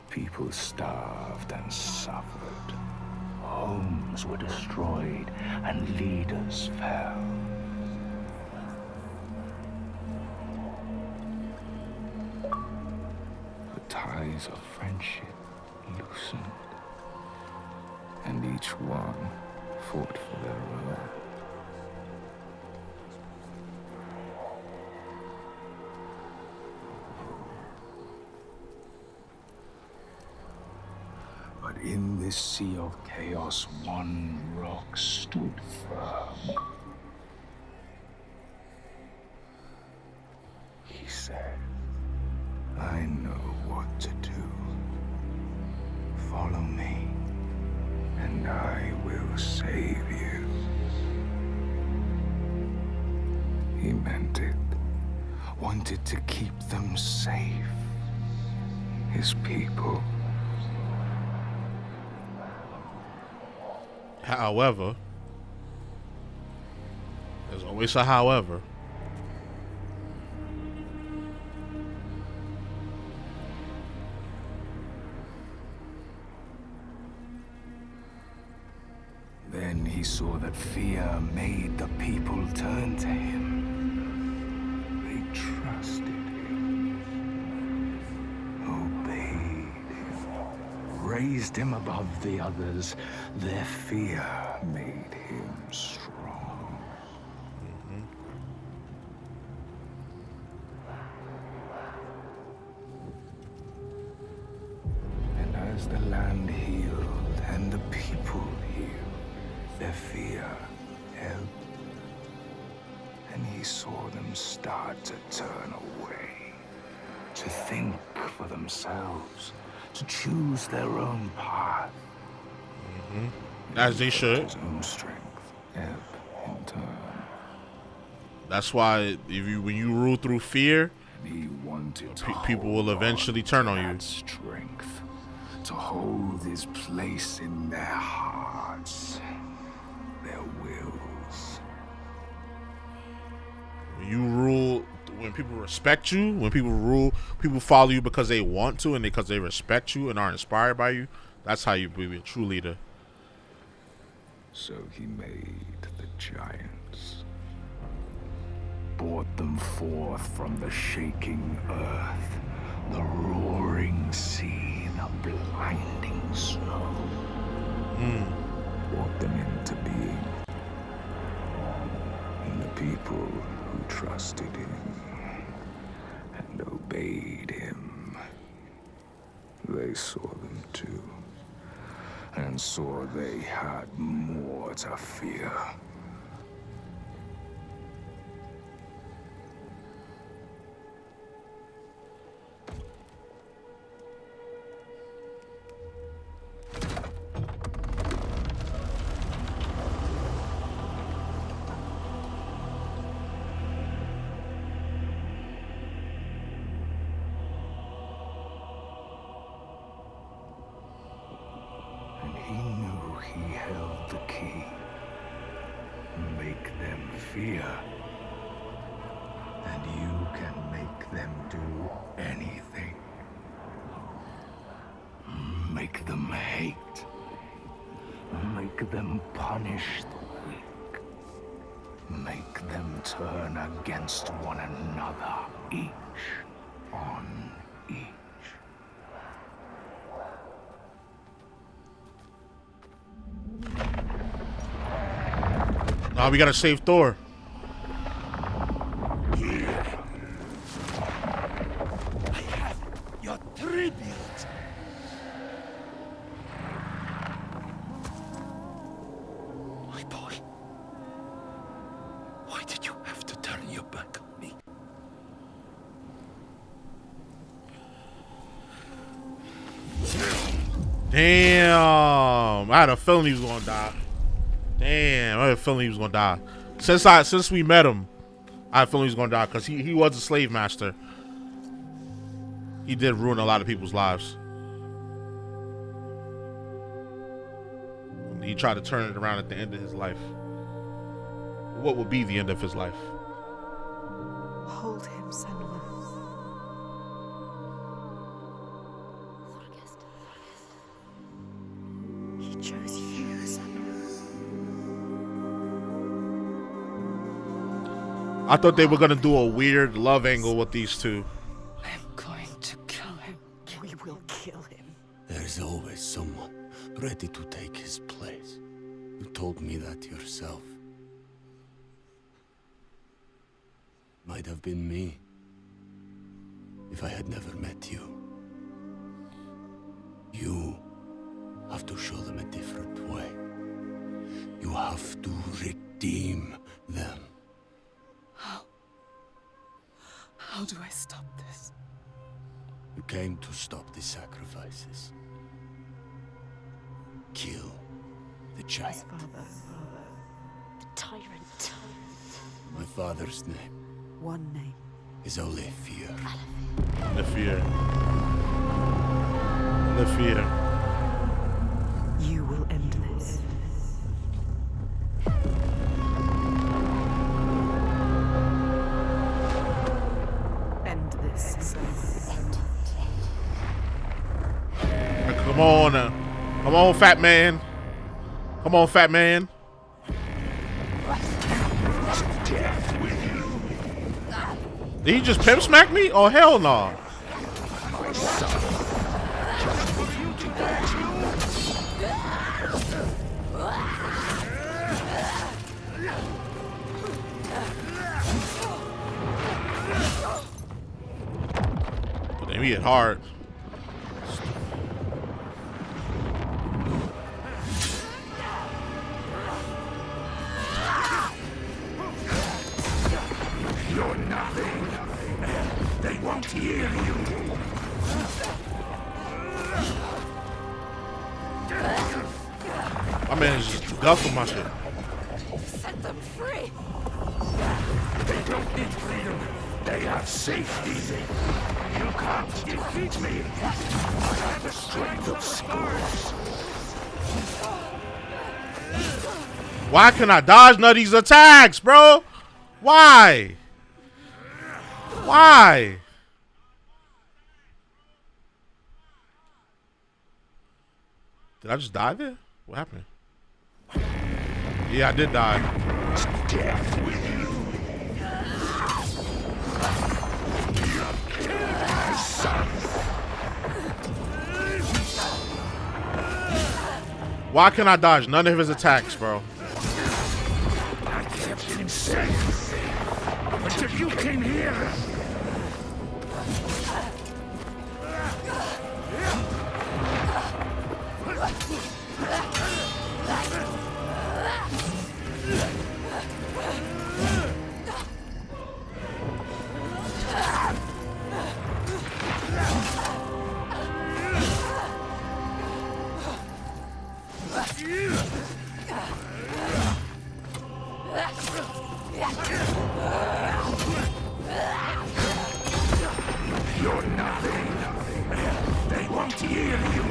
People starved and suffered. Homes were destroyed and leaders fell. The ties of friendship loosened, and each one fought for their own. But in this sea of chaos, one rock stood firm. He said, I know what to do. Follow me, and I will save you. He meant it. Wanted to keep them safe. His people. However, there's always a however. Then he saw that fear made the people turn to him. They trusted him, obeyed him, raised him above the others. Their fear made him strong. And as the land healed and the people healed, their fear helped. And he saw them start to turn away, to think for themselves, to choose their own path. As they should. His own strength ebb in turn. That's why when you rule through fear, He wanted to people will eventually turn on you. Strength to hold his place in their hearts, their wills. When you rule, when people respect you, when people rule, people follow you because they want to and because they respect you and are inspired by you. That's how you be a true leader. So he made the giants, brought them forth from the shaking earth, the roaring sea, the blinding snow. Brought them into being. And the people who trusted him and obeyed him, they saw them too. And saw they had more to fear. He knew he held the key. Make them fear. And you can make them do anything. Make them hate. Make them punish the weak. Make them turn against one another, each on each. Now we gotta save Thor. Here. I have your tribute. Damn. I had a feeling he was gonna die. Damn, I had a feeling he was gonna die. Since we met him, I had a feeling he was gonna die because he was a slave master. He did ruin a lot of people's lives. He tried to turn it around at the end of his life. What would be the end of his life? Hold him, Senua. He chose you, Senua. I thought they were gonna do a weird love angle with these two. I'm going to kill him. We will kill him. There's always someone ready to take his place. You told me that yourself. Might have been me if I had never met you. You have to show them a different way. You have to redeem them. How do I stop this? You came to stop the sacrifices. Kill the giant. Father. The tyrant. My father's name One name. is only fear. The fear. The fear. You will end this. End this, Senua. Come on, come on, fat man. Come on, fat man. Did he just pimp smack me? Oh, hell no. Damn, he hit hard. You're nothing. They won't hear you. My man is just guffing my shit. Set them free! They don't need freedom. They have safety. You can't defeat me. I have the strength of scores. Why can I dodge none of these attacks, bro? Why? Why? Did I just die there? What happened? Yeah, I did die. Death with you. My son. Why can I dodge none of his attacks, bro? I kept him safe until you came here. You're nothing. They won't hear you.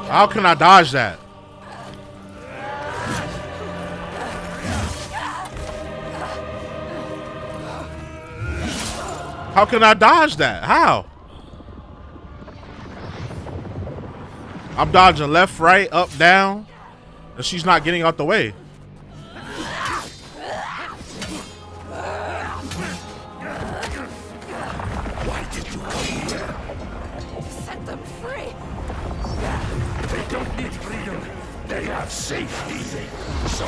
How can I dodge that? How can I dodge that? How? I'm dodging left, right, up, down, and she's not getting out the way. Why did you come here? Set them free! They don't need freedom. They have safety. So,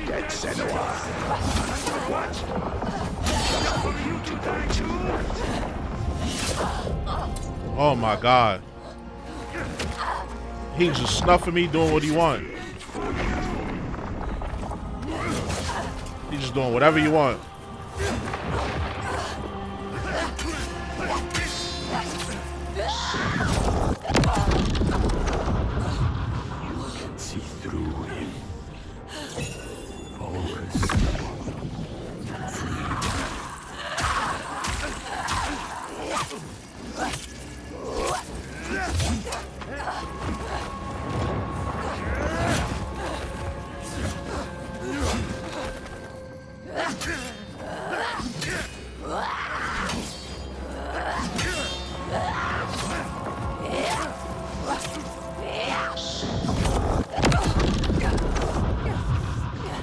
get Senua. What? Just for you to die too? Oh my God. He's just snuffing me, doing what he wants. He's just doing whatever you want. See through him. Focus.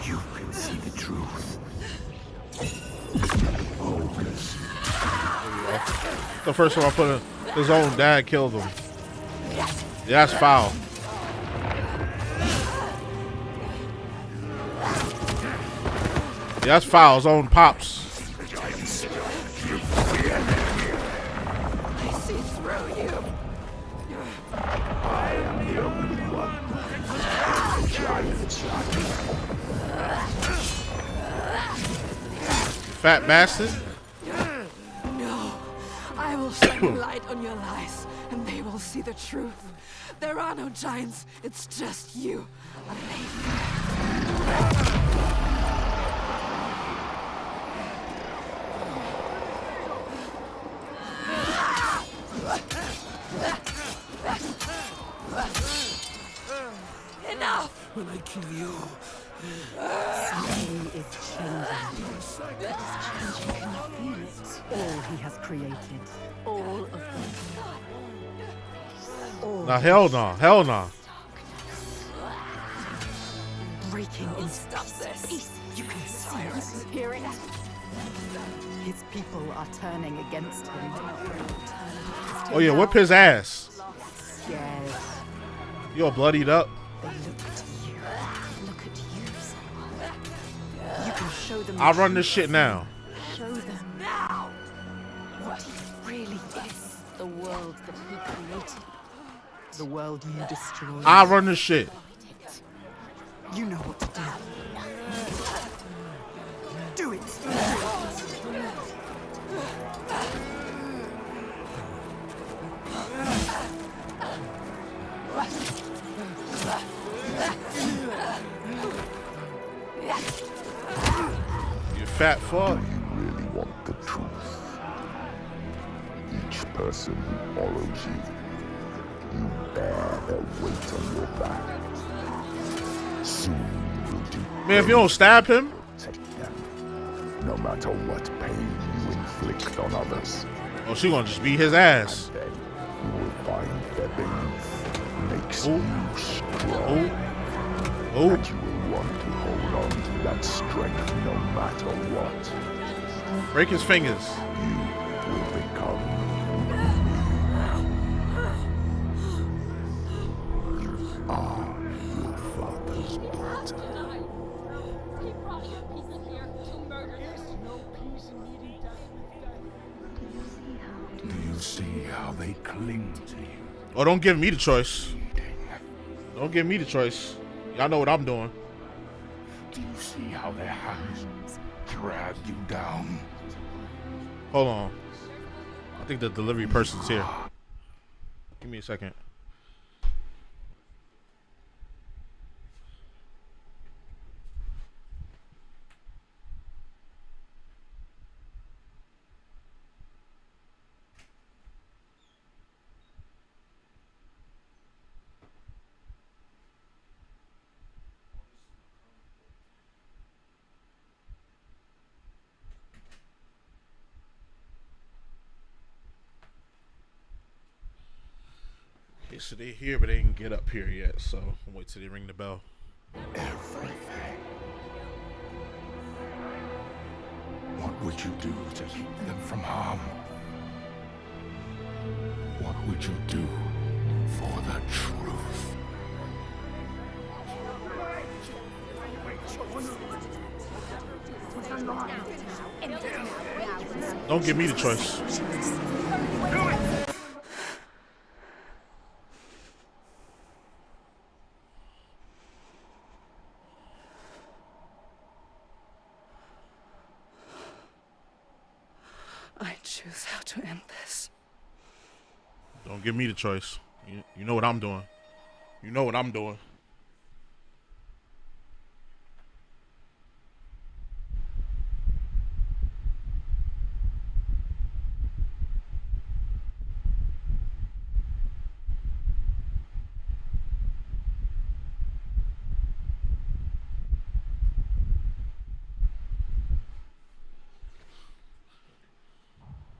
You can see the truth. Focus. The first one I put in, his own dad killed him. Yeah, that's foul. Yeah, that's foul. His own pops. I see through you. I am the only one. Giants. Fat bastard. No, I will shine a light on your lies, and they will see the truth. There are no giants, it's just you. A Enough! When I kill you, Something is changing. It is changing. Can you feel it? All he has created. All of them. All Nah, hell no. Hell no. breaking in Stop this! You can see it. Hear it. His people are turning against him. Oh yeah, whip his ass. Scared. You all bloodied up. They look to you. Look at you, Senua. You can show them. I'll run this shit now. Show them now what it really is. The world that he created. The world you destroyed. I'll run this shit. You know what to do. Do it. You fat fuck. Do you really want the truth? Each person who follows you, you bear their weight on your back. Soon you will do. Man, if you don't stab him. Protect them, no matter what pain you inflict on others. Oh, she gonna just beat his ass. Then you will find their belief makes Ooh. you strong. Oh. And you will want to hold on to that strength no matter what. Break his fingers. You will become. You are your father's daughter. He brought your people here to murder us. No peace in meeting death with death. Do you see how they cling to you? Oh, don't give me the choice. Don't give me the choice. Y'all know what I'm doing. Do you see how their hands drag you down? Hold on. I think the delivery person's here. Give me a second. Okay, so they here, but they didn't get up here yet. So I'll wait till they ring the bell. Everything. What would you do to keep them from harm? What would you do for the truth? Don't give me the choice. choose how to end this. Don't give me the choice. You know what I'm doing. You know what I'm doing.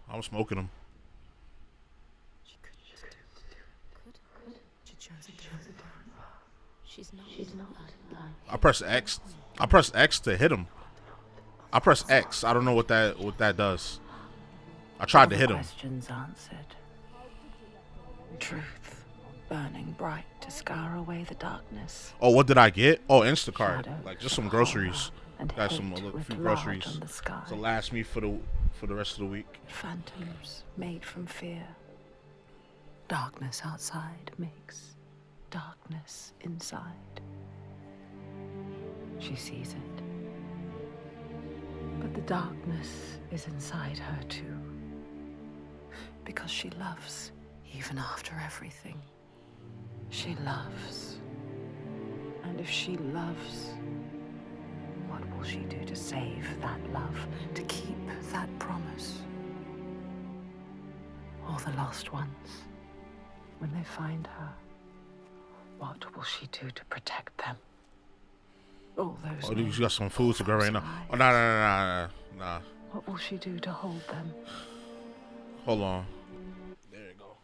I'm smoking them. She's not. I press X. I press X to hit him. I press X. I don't know what that does. I tried to hit him. Questions answered. Truth burning bright to scour away the darkness. Oh, what did I get? Oh, Instacart. Shadows Like just some groceries. and Got some hate few writ groceries large on the sky. to last me for the rest of the week. Phantoms made from fear. Darkness outside makes darkness inside. She sees it. But the darkness is inside her too. Because she loves, even after everything. She loves. And if she loves, what will she do to save that love, to keep that promise? All the lost ones, when they find her, what will she do to protect them? All those. Oh, you got some food to go right now. Oh, nah. What will she do to hold them? Hold on. There you go.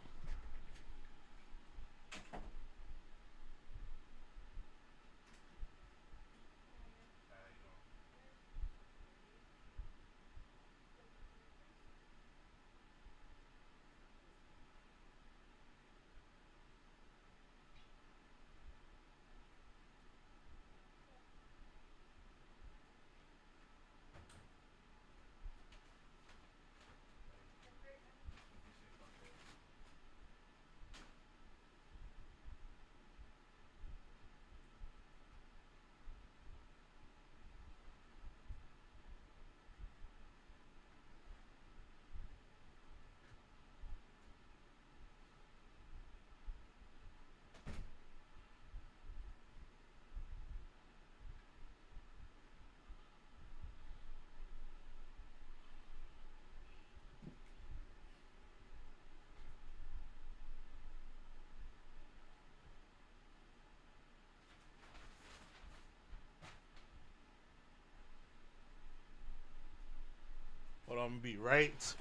Hold on, I'm gonna be right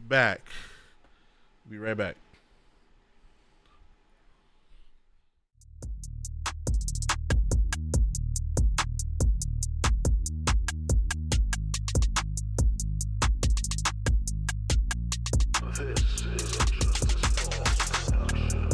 back. Be right back. This is a JusticeXFalls production.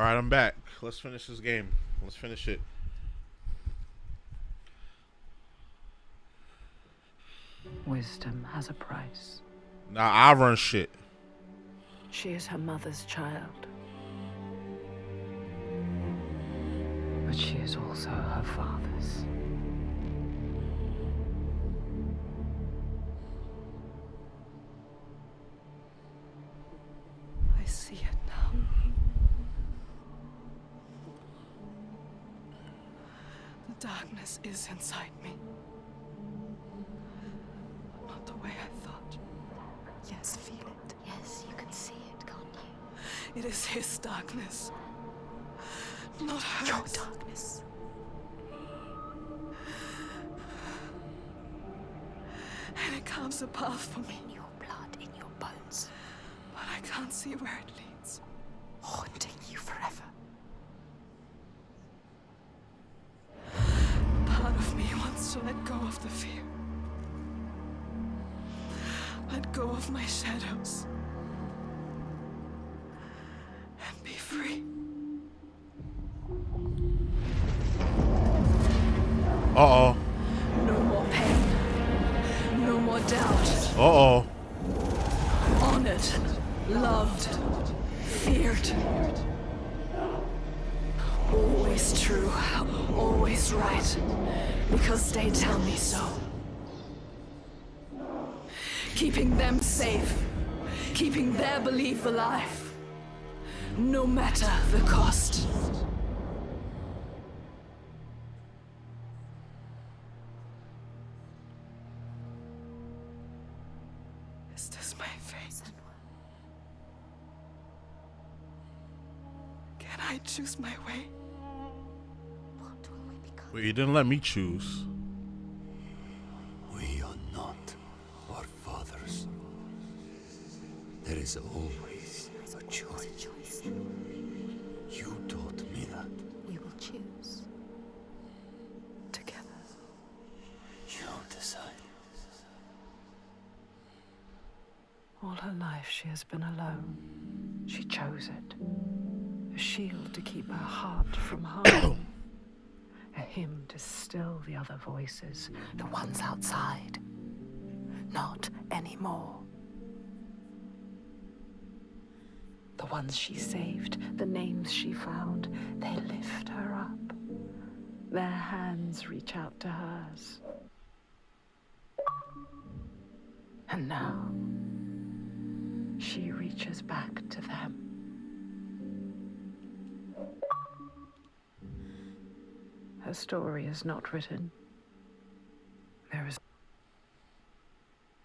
Alright, I'm back. Let's finish this game. Let's finish it. Wisdom has a price. Nah, I run shit. She is her mother's child. But she is also her father's. I see it now. The darkness is inside me. Not the way I thought. Yes, feel it. Yes, you can see it, can't you? It is his darkness. Not hers. Your darkness. And it carves a path for me. In your blood, in your bones. But I can't see where it leads. Haunting you forever. Part of me wants to let go of the fear. Let go of my shadows. And be free. Uh-oh. No more pain. No more doubt. Uh-oh. Honored. Loved. Feared. Always true. Always right. Because they tell me so. Keeping them safe. Keeping their belief alive. No matter the cost. Is this my fate? Can I choose my way? What will we become? Wait, you didn't let me choose. We are not our fathers. There is always a choice. You taught me that. We will choose. Together. You decide. All her life she has been alone. She chose it. A shield to keep her heart from harm. A hymn to still the other voices, the ones outside. Not anymore. The ones she saved, the names she found, they lift her up. Their hands reach out to hers. And now, she reaches back to them. Her story is not written. There is...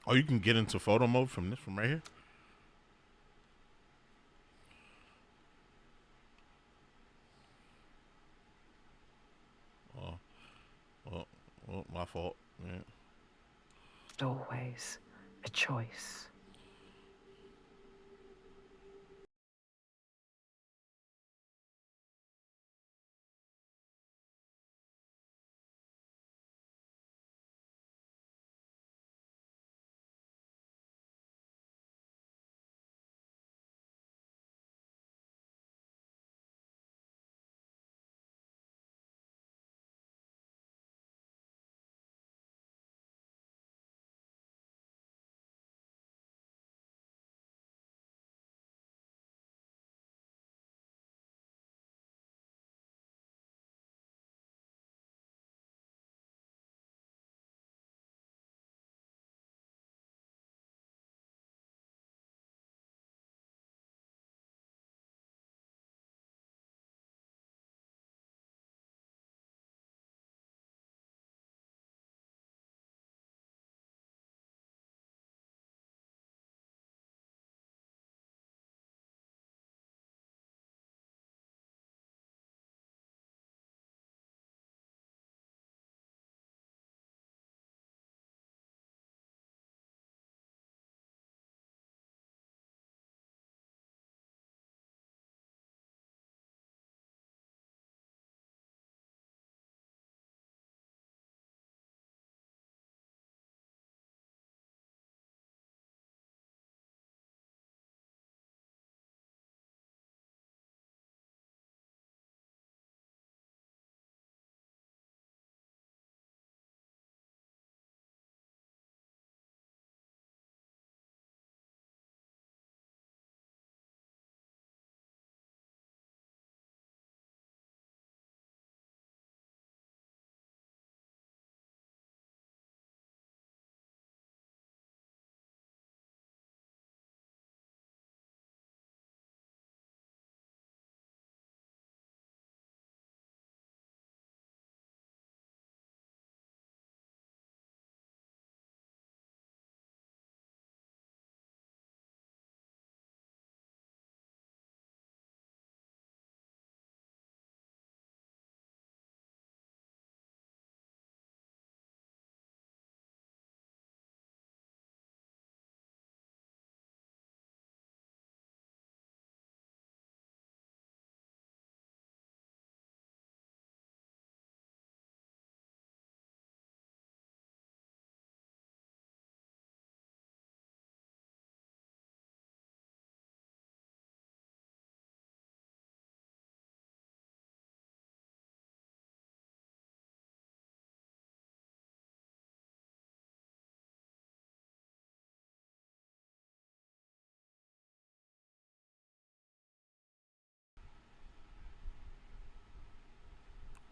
Oh, you can get into photo mode from right here? Oh, my fault. Yeah. Always a choice.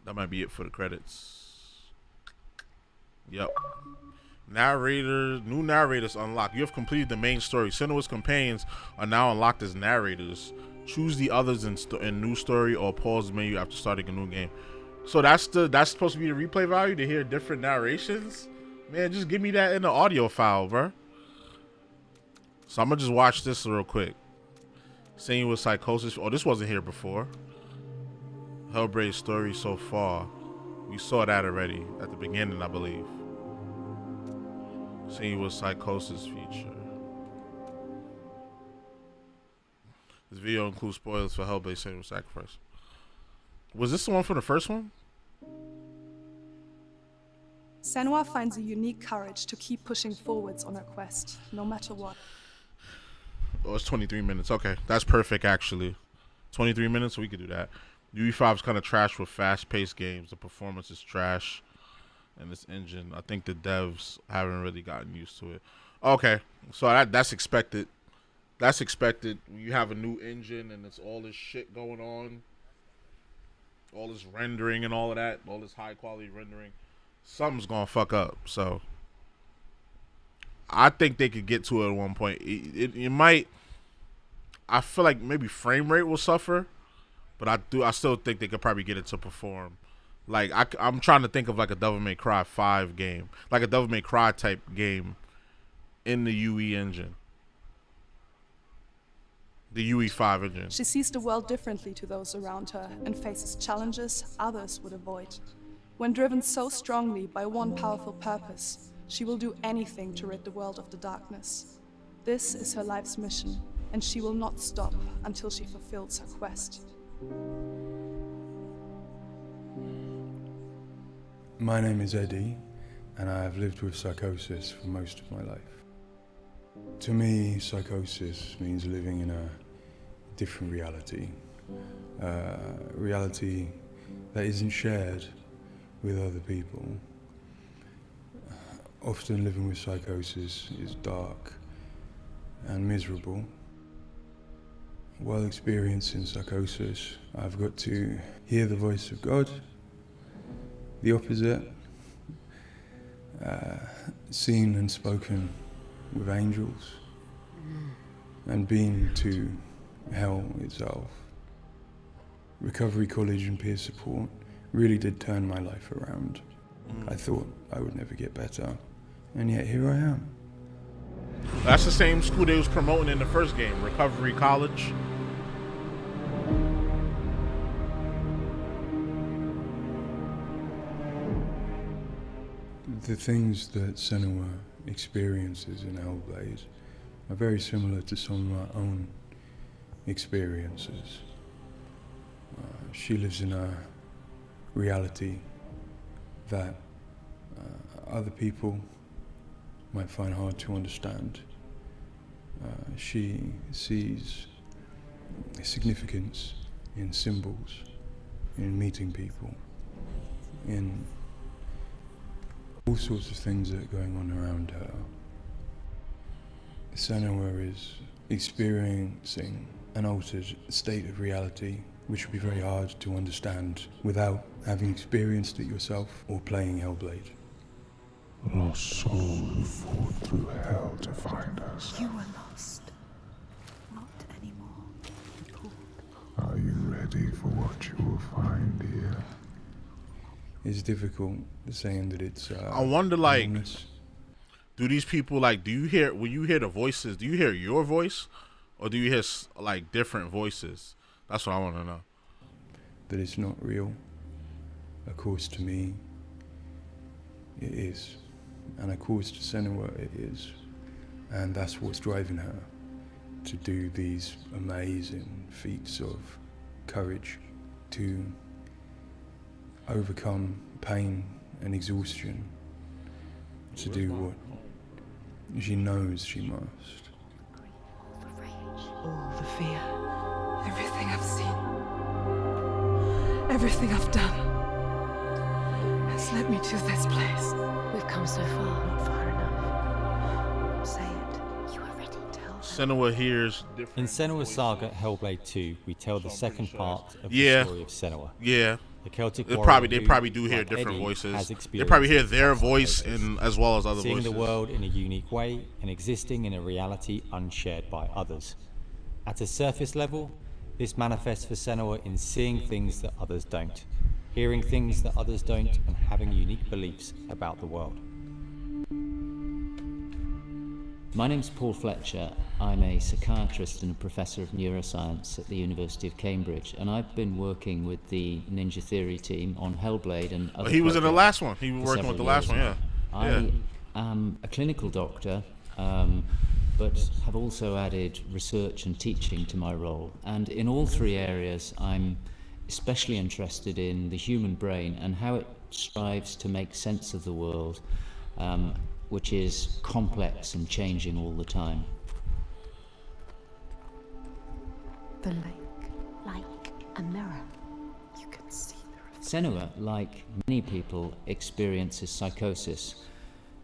That might be it for the credits. Yep. Narrator, new narrators unlocked. You have completed the main story. Senua'S companions are now unlocked as narrators. Choose the others in new story or pause the menu after starting a new game. So that's supposed to be the replay value, to hear different narrations. Man, just give me that in the audio file, bro. So I'm gonna just watch this real quick. Senua'S Psychosis. Oh, this wasn't here before. Hellblade story so far. We saw that already at the beginning, I believe. Senua'S Psychosis feature. This video includes spoilers for Hellblade Senua'S Sacrifice. Was this the one from the first one? Senua finds a unique courage to keep pushing forwards on her quest, no matter what. Oh, it's 23 minutes. Okay, that's perfect, actually. 23 minutes, so we could do that. UE5's kind of trash with fast-paced games. The performance is trash. And this engine, I think the devs haven't really gotten used to it. Okay, so that's expected. That's expected. You have a new engine and it's all this shit going on. All this rendering and all of that. All this high-quality rendering. Something's going to fuck up, so... I think they could get to it at one point. It might... I feel like maybe frame rate will suffer. But I still think they could probably get it to perform. Like, I'm trying to think of like a Devil May Cry 5 game. Like a Devil May Cry type game in the UE engine. The UE5 engine. She sees the world differently to those around her and faces challenges others would avoid. When driven so strongly by one powerful purpose, she will do anything to rid the world of the darkness. This is her life's mission, and she will not stop until she fulfills her quest. My name is Eddie, and I have lived with psychosis for most of my life. To me, psychosis means living in a different reality. Reality that isn't shared with other people. Often living with psychosis is dark and miserable. While experiencing psychosis, I've got to hear the voice of God, the opposite, seen and spoken with angels, and been to hell itself. Recovery college and peer support really did turn my life around. I thought I would never get better, and yet here I am. That's the same school they was promoting in the first game, Recovery College. The things that Senua experiences in Hellblade are very similar to some of my own experiences. She lives in a reality that other people might find hard to understand. She sees significance in symbols, in meeting people, in all sorts of things that are going on around her. Senua is experiencing an altered state of reality which would be very hard to understand without having experienced it yourself or playing Hellblade. Lost soul who fought through hell to find us. You were lost. Not anymore. Are you ready for what you will find here? It's difficult saying that it's I wonder, like, illness. do these people, like, do you hear, when you hear the voices, do you hear your voice? Or do you hear, like, different voices? That's what I want to know. That it's not real. Of course, to me, it is. And of course, to Senua, it is. And that's what's driving her to do these amazing feats of courage, to overcome pain and exhaustion, to do what she knows she must. All the fear, everything I've seen, everything I've done has led me to this place. We've come so far, not far enough. Say it. You are ready. Tell Senua hears different In Senua'S Saga Hellblade 2, we tell the second part of the Yeah. story of Senua. Yeah. The Celtic They warrior probably who, do hear like different Eddie, voices. has They probably hear experienced their voice psychosis, as well as other seeing voices. the world in a unique way and existing in a reality unshared by others. At a surface level, this manifests for Senua in seeing things that others don't, hearing things that others don't, and having unique beliefs about the world. My name's Paul Fletcher. I'm a psychiatrist and a professor of neuroscience at the University of Cambridge, and I've been working with the Ninja Theory team on Hellblade and other He was in the projects last one. He was for working with the several last one, years yeah. now. Yeah. I am a clinical doctor, but have also added research and teaching to my role. And in all three areas, I'm especially interested in the human brain and how it strives to make sense of the world, which is complex and changing all the time. The lake, like a mirror. You can see the Senua, like many people, experiences psychosis.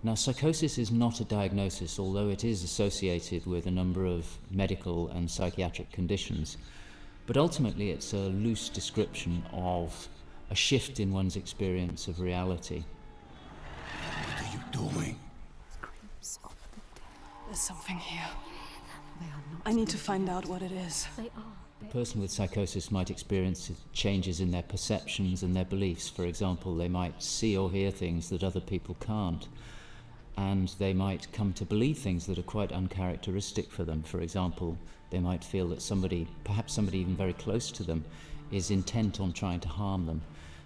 Now, psychosis is not a diagnosis, although it is associated with a number of medical and psychiatric conditions. But ultimately, it's a loose description of a shift in one's experience of reality. What are you doing? There's something here. I need to find out what it is. A person with psychosis might experience changes in their perceptions and their beliefs. For example, they might see or hear things that other people can't. And they might come to believe things that are quite uncharacteristic for them. For example, they might feel that somebody, perhaps somebody even very close to them, is intent on trying to harm them.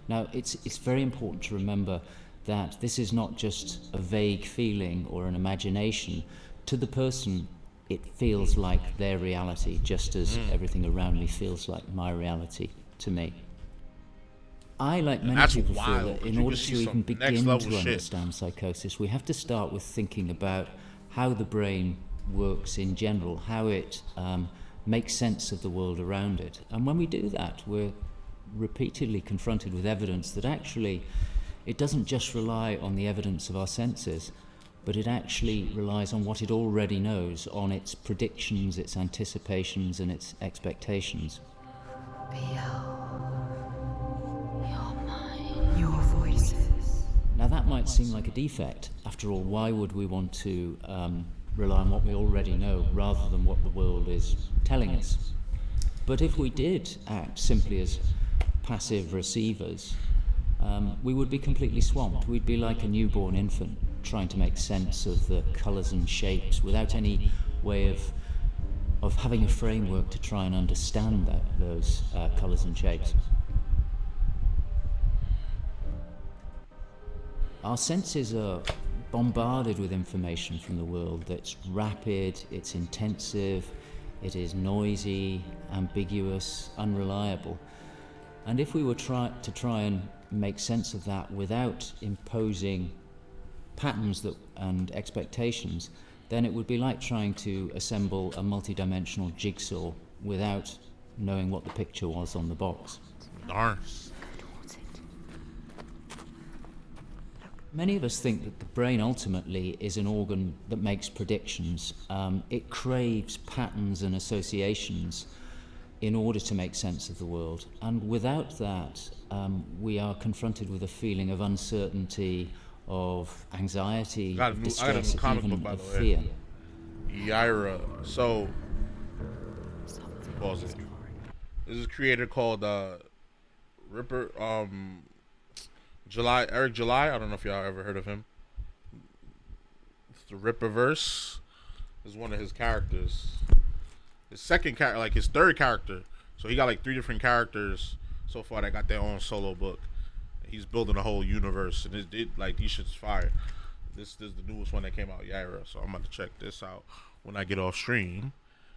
Now, it's very important to remember that this is not just a vague feeling or an imagination. To the person, it feels like their reality, just as everything around me feels like my reality to me. I, like many people, feel that in order to even begin to understand psychosis, we have to start with thinking about how the brain works in general, how it makes sense of the world around it. And when we do that, we're repeatedly confronted with evidence that actually it doesn't just rely on the evidence of our senses, but it actually relies on what it already knows, on its predictions, its anticipations, and its expectations. Your voices. Now that might seem like a defect. After all, why would we want to rely on what we already know rather than what the world is telling us? But if we did act simply as passive receivers, we would be completely swamped. We'd be like a newborn infant trying to make sense of the colours and shapes without any way of having a framework to try and understand those colours and shapes. Our senses are bombarded with information from the world that's rapid, it's intensive, it is noisy, ambiguous, unreliable. And if we were to try and make sense of that without imposing patterns and expectations, then it would be like trying to assemble a multi-dimensional jigsaw without knowing what the picture was on the box. Darn. Many of us think that the brain ultimately is an organ that makes predictions. It craves patterns and associations in order to make sense of the world. And without that, we are confronted with a feeling of uncertainty, of anxiety, of distress, even of fear. Yaira. So, pause it. This is a creator called Ripper, Eric July. I don't know if y'all ever heard of him. It's the Ripperverse is one of his characters. His second character, like his third character. So he got like 3 different characters so far that got their own solo book. He's building a whole universe, and like these shit's fire. This is the newest one that came out, Yaira. So I'm about to check this out when I get off stream,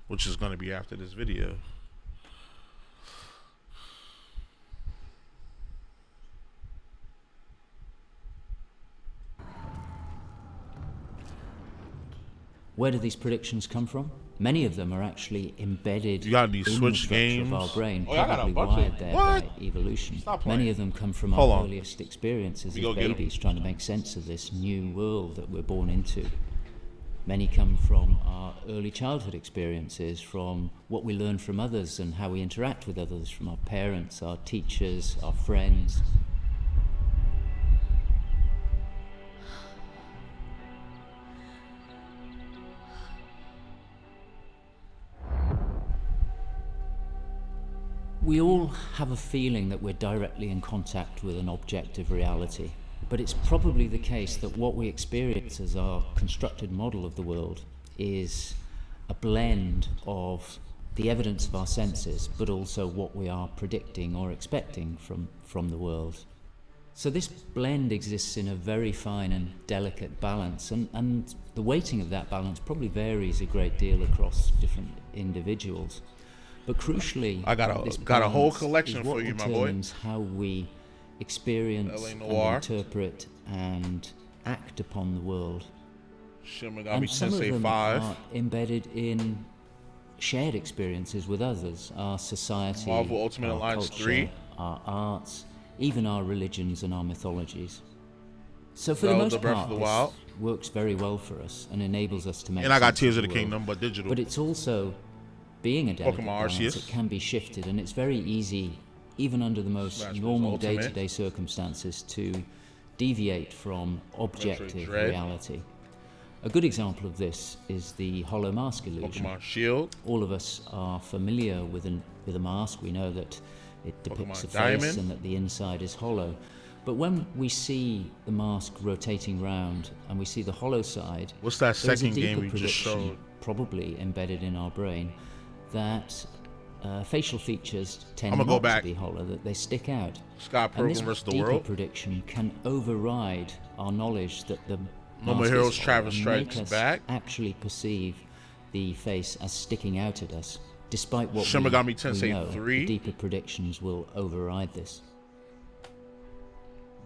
which is going to be after this video. Where do these predictions come from? Many of them are actually embedded in the Switch structure of our brain, Oh, probably wired there by evolution. Many of them come from our earliest experiences as babies, trying to make sense of this new world that we're born into. Many come from our early childhood experiences, from what we learn from others and how we interact with others, from our parents, our teachers, our friends. We all have a feeling that we're directly in contact with an objective reality. But it's probably the case that what we experience as our constructed model of the world is a blend of the evidence of our senses, but also what we are predicting or expecting from the world. So this blend exists in a very fine and delicate balance, and the weighting of that balance probably varies a great deal across different individuals. But crucially, I got a whole collection for you, my boy. Determines how we experience and interpret and act upon the world. And some of them are embedded in shared experiences with others, our society, Marvel Ultimate our Alliance culture, 3, our arts, even our religions and our mythologies. So for the most part, this works very well for us and enables us to make. And I got sense Tears of the the world. Kingdom, but digital. But it's also, being a delicate Pokemon balance, Arceus. it can be shifted, and it's very easy, even under the most normal day-to-day circumstances, to deviate from objective reality. A good example of this is the hollow mask illusion. Pokemon Shield. All of us are familiar with a mask. We know that it depicts Pokemon a face Diamond. and that the inside is hollow. But when we see the mask rotating round and we see the hollow side, what's that there's second a deeper game you just prediction, showed? probably embedded in our brain, that facial features tend I'ma go not back. to be hollow, that they stick out. Scott And Pilgrim this vs. the deeper World. prediction can override our knowledge that the No More mask Heroes is hollow Travis and Strikes make us Back. actually perceive the face as sticking out at us, despite what Shin we Megami Tensei know. 3. The deeper predictions will override this.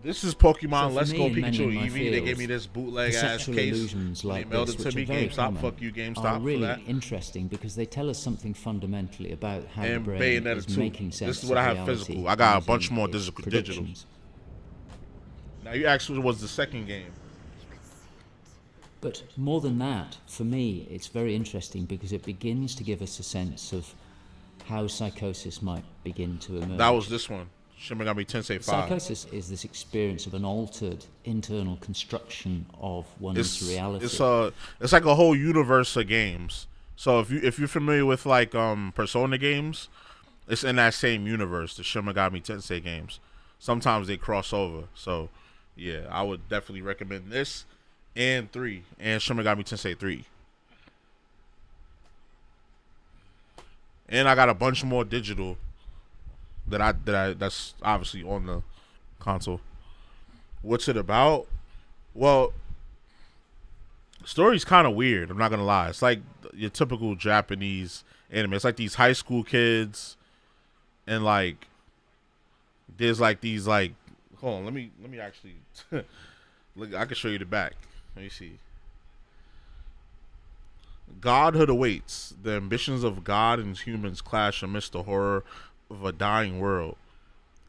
This is Pokemon So Let's for Go me and many Pikachu in my Eevee. They fields, gave me this bootleg ass perceptual case. illusions like they mailed this, it to which me. are very GameStop, common, fuck you, GameStop are for really that. interesting because they tell us something fundamentally about how And the brain Bayonetta is 2. making sense. This is what I of have reality physical. I got a using bunch more its digital. predictions. Now you asked what was the second game. But more than that, for me, it's very interesting because it begins to give us a sense of how psychosis might begin to emerge. That was this one. Shin Megami Tensei 5. Psychosis is this experience of an altered internal construction of one's reality. It's like a whole universe of games. So if you're familiar with like Persona games, it's in that same universe, the Shin Megami Tensei games. Sometimes they cross over. So yeah, I would definitely recommend this and 3 and Shin Megami Tensei 3. And I got a bunch more digital that's obviously on the console. What's it about? Well, story's kind of weird, I'm not gonna lie. It's like your typical Japanese anime. It's like these high school kids, and like there's like these like, hold on, let me actually look. I can show you the back. Let me see. Godhood awaits. The ambitions of God and humans clash amidst the horror of a dying world.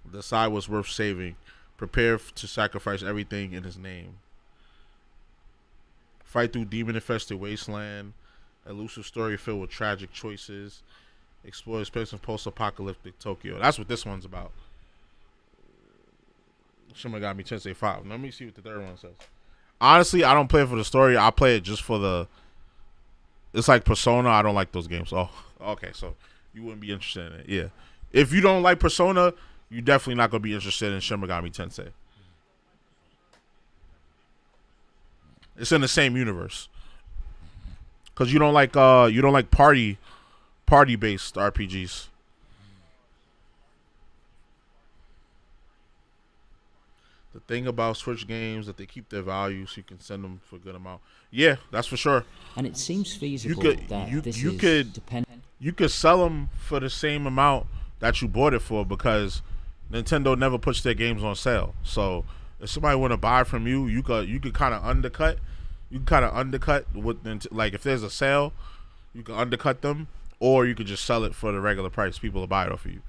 Decide what's worth saving. Prepare to sacrifice everything in his name. Fight through demon-infested wasteland. Elusive story filled with tragic choices. Explore expensive post-apocalyptic Tokyo. That's what this one's about. Shin Megami Tensei 5. Let me see what the third one says. Honestly, I don't play it for the story. I play it just for the... It's like Persona. I don't like those games. Oh, okay. So you wouldn't be interested in it. Yeah. If you don't like Persona, you're definitely not going to be interested in Shin Megami Tensei. It's in the same universe. Because you don't like party based RPGs. The thing about Switch games that they keep their value, so you can send them for a good amount. Yeah, that's for sure. And it seems feasible you could sell them for the same amount that you bought it for, because Nintendo never puts their games on sale. So if somebody want to buy from you, you could kind of undercut. You can kind of undercut with, like, if there's a sale, you can undercut them, or you could just sell it for the regular price. People will buy it off of you.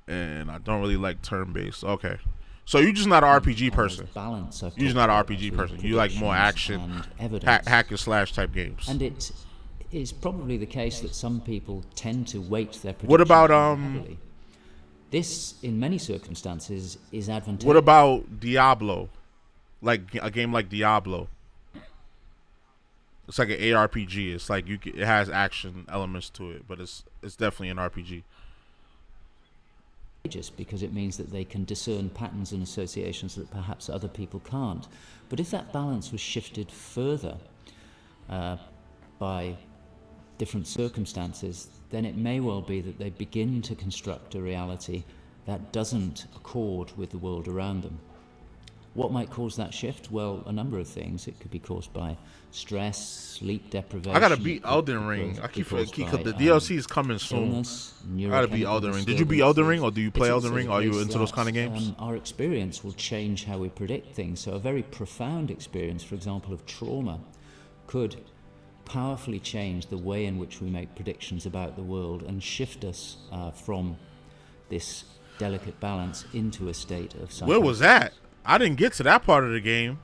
And I don't really like turn-based. Okay. So you're just not an RPG person. Balance You're just not an RPG person. You like more action, hack and slash type games. And it is probably the case that some people tend to weight their predictions. What about heavily. This, in many circumstances, is advantageous. What about Diablo? Like a game like Diablo. It's like an ARPG. It's like it has action elements to it, but it's definitely an RPG. Because it means that they can discern patterns and associations that perhaps other people can't. But if that balance was shifted further by different circumstances, then it may well be that they begin to construct a reality that doesn't accord with the world around them. What might cause that shift? Well, a number of things. It could be caused by stress, sleep deprivation. I gotta beat Elden Ring. I keep forgetting the DLC is coming soon. Illness, I gotta beat Elden Ring. Did you beat Elden Ring, or do you play Elden Ring? Are you into those kind of games? Our experience will change how we predict things. So a very profound experience, for example, of trauma, could powerfully change the way in which we make predictions about the world and shift us from this delicate balance into a state of psychosis. Where was that? I didn't get to that part of the game.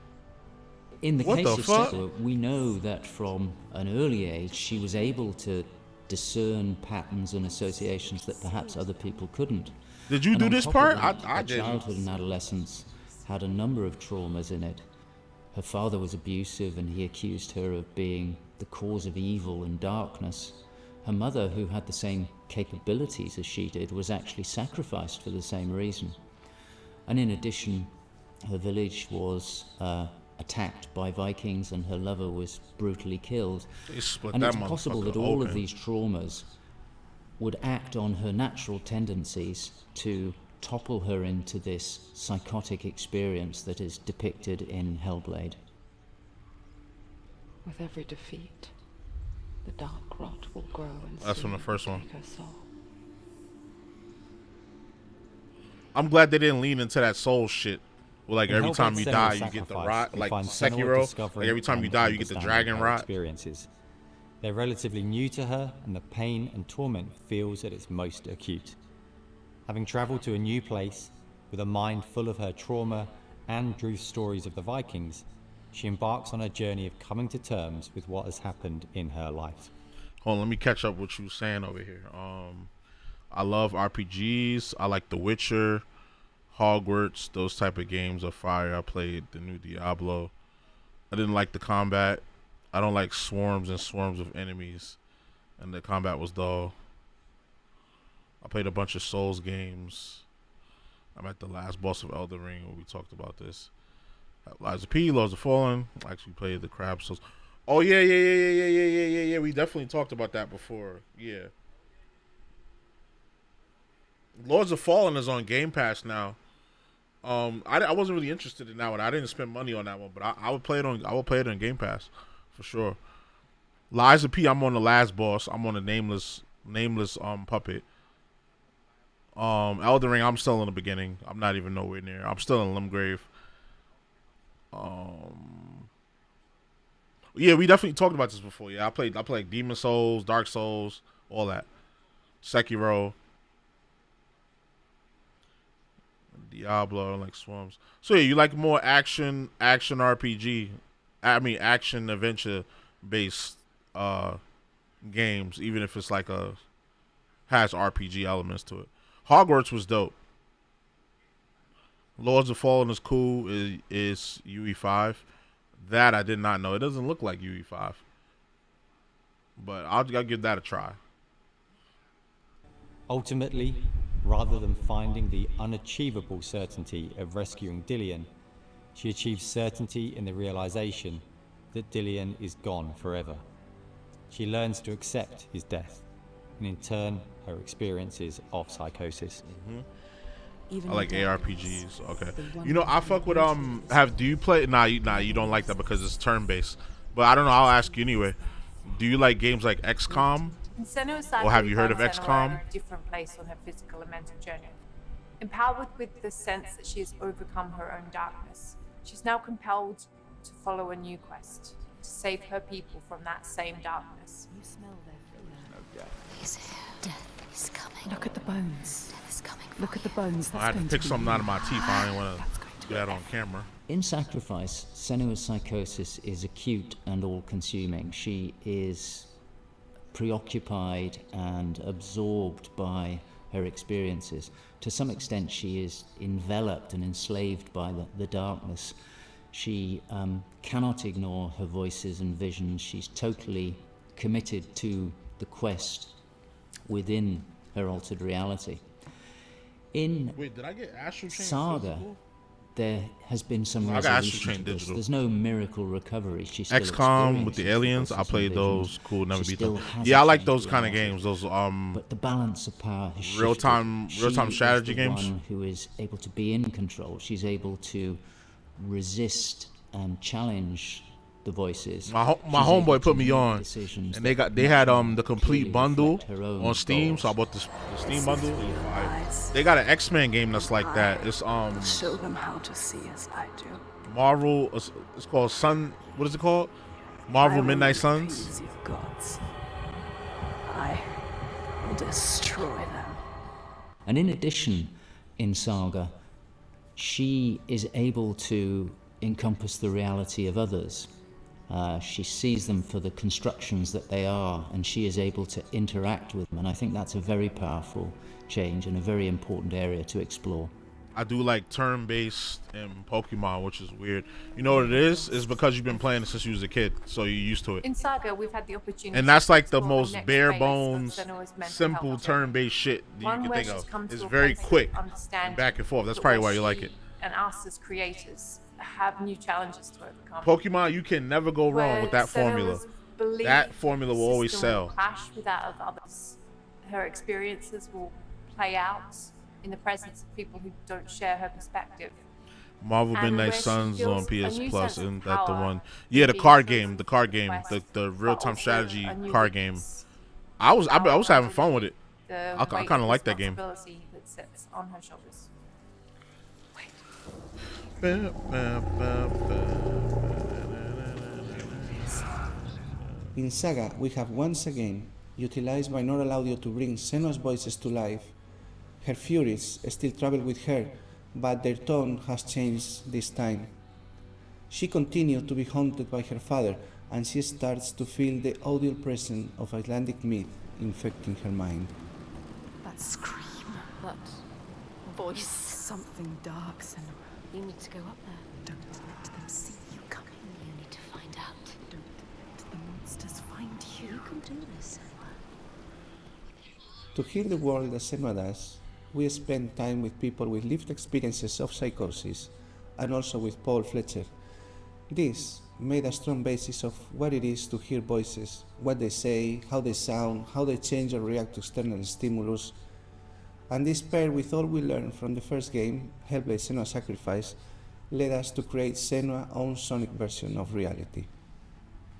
In the case of Senu'a, we know that from an early age she was able to discern patterns and associations that perhaps other people couldn't. Did you do this part? I didn't. Childhood and adolescence had a number of traumas in it. Her father was abusive and he accused her of being the cause of evil and darkness. Her mother, who had the same capabilities as she did, was actually sacrificed for the same reason. And in addition, her village was attacked by Vikings and her lover was brutally killed. And it's possible that all of these traumas would act on her natural tendencies to topple her into this psychotic experience that is depicted in Hellblade. With every defeat, the dark rot will grow and that's from the first one. her soul. I'm glad they didn't lean into that soul shit. Well, like every time you die, you get the rot, like Sekiro. Like every time you die, you get the dragon rot. Experiences. They're relatively new to her, and the pain and torment feels at its most acute. Having travelled to a new place, with a mind full of her trauma and Druth's stories of the Vikings, she embarks on a journey of coming to terms with what has happened in her life. Hold on, let me catch up what you were saying over here. I love RPGs. I like The Witcher, Hogwarts, those type of games are fire. I played the new Diablo. I didn't like the combat. I don't like swarms and swarms of enemies, and the combat was dull. I played a bunch of Souls games. I'm at the last boss of Elden Ring where we talked about this. Lies of P, Lords of Fallen. I actually played the Crab Souls. Oh yeah. We definitely talked about that before. Yeah. Lords of Fallen is on Game Pass now. I wasn't really interested in that one. I didn't spend money on that one, but I would play it on Game Pass for sure. Lies of P, I'm on the last boss. I'm on a nameless puppet. Elden Ring, I'm still in the beginning. I'm not even nowhere near. I'm still in Limgrave. Yeah, we definitely talked about this before. Yeah, I played Demon Souls, Dark Souls, all that. Sekiro, Diablo, like swarms. So yeah, you like more action RPG. I mean action adventure based games, even if it's like has RPG elements to it. Hogwarts was dope. Lords of Fallen is cool. Is UE5. That I did not know. It doesn't look like UE5. But I'll give that a try. Ultimately, rather than finding the unachievable certainty of rescuing Dillion, she achieves certainty in the realization that Dillion is gone forever. She learns to accept his death, and in turn, her experiences of psychosis. I like ARPGs. Okay. You know, I fuck with do you play? Nah, you don't like that because it's turn-based. But I don't know. I'll ask you anyway. Do you like games like XCOM? In Senua'S Saga, or have you heard of Senua XCOM? in a different place on her physical and mental journey. Empowered with the sense that she has overcome her own darkness, she's now compelled to follow a new quest to save her people from that same darkness. He's here. Death is coming. Look at the bones. Death is coming. Look at the bones. I That's had to going pick be something you. out of my teeth. I didn't want to do that on camera. In Sacrifice, Senua's psychosis is acute and all-consuming. She is preoccupied and absorbed by her experiences. To some extent, she is enveloped and enslaved by the darkness. She cannot ignore her voices and visions. She's totally committed to the quest within her altered reality. In Wait, did I get Astral Chain Saga, physical? there has been some I got Astral resolution Chain to this. digital. There's no miracle recovery. She still XCOM with the experiences aliens, I voices played and visions. those. Cool, never She beat still them. has Yeah, I a like changed those kind of reality. games. Those But the balance of power has shifted. real-time strategy She is the games. one who is able to be in control. She's able to resist and challenge the voices. My She's able homeboy to put me make on, decisions and that they had much the more complete clearly bundle reflect her own on Steam. So I goals. bought the Steam bundle. They got an X-Men game that's like that. It's Show them how to see as I do. Marvel. It's called Sun. What is it called? Marvel Midnight Suns. Please you gods. I will destroy them. And in addition, in Saga, she is able to encompass the reality of others. She sees them for the constructions that they are, and she is able to interact with them. And I think that's a very powerful change and a very important area to explore. I do like turn-based in Pokemon, which is weird. You know what it is? It's because you've been playing it since you was a kid, so you're used to it. In Saga, we've had the opportunity. And that's like to the explore most next bare phase of bones, Senua's mental simple health. turn-based shit that One you where can think she's come of. to It's a very place of quick and understanding back and forth. That's that probably both why you like she it. And us as creators have new challenges to overcome. Pokemon, you can never go wrong with that formula. Senua's belief That formula will always system will sell. clash with that of others. Her experiences will play out in the presence of people who don't share her perspective. Marvel And Midnight where she Suns on feels a PS new Plus, sense of isn't that the power one? Yeah, the being card chosen game, to the real-time also strategy a new card game. witness. I was having fun with it. The I weight kind of of like that game. responsibility that sits on her shoulders. In Saga, we have once again utilized binaural audio to bring Senua's voices to life. Her furies still travel with her, but their tone has changed this time. She continues to be haunted by her father, and she starts to feel the audio presence of Icelandic myth infecting her mind. That scream, that voice. Something dark, Senua. You need to go up there. Don't let them see you coming. You need to find out. Don't let the monsters find you. You can do this, Senua. To hear the world as Senua does, we spend time with people with lived experiences of psychosis, and also with Paul Fletcher. This made a strong basis of what it is to hear voices, what they say, how they sound, how they change or react to external stimulus, and this paired with all we learned from the first game, Hellblade: Senua's Sacrifice, led us to create Senua's own sonic version of reality.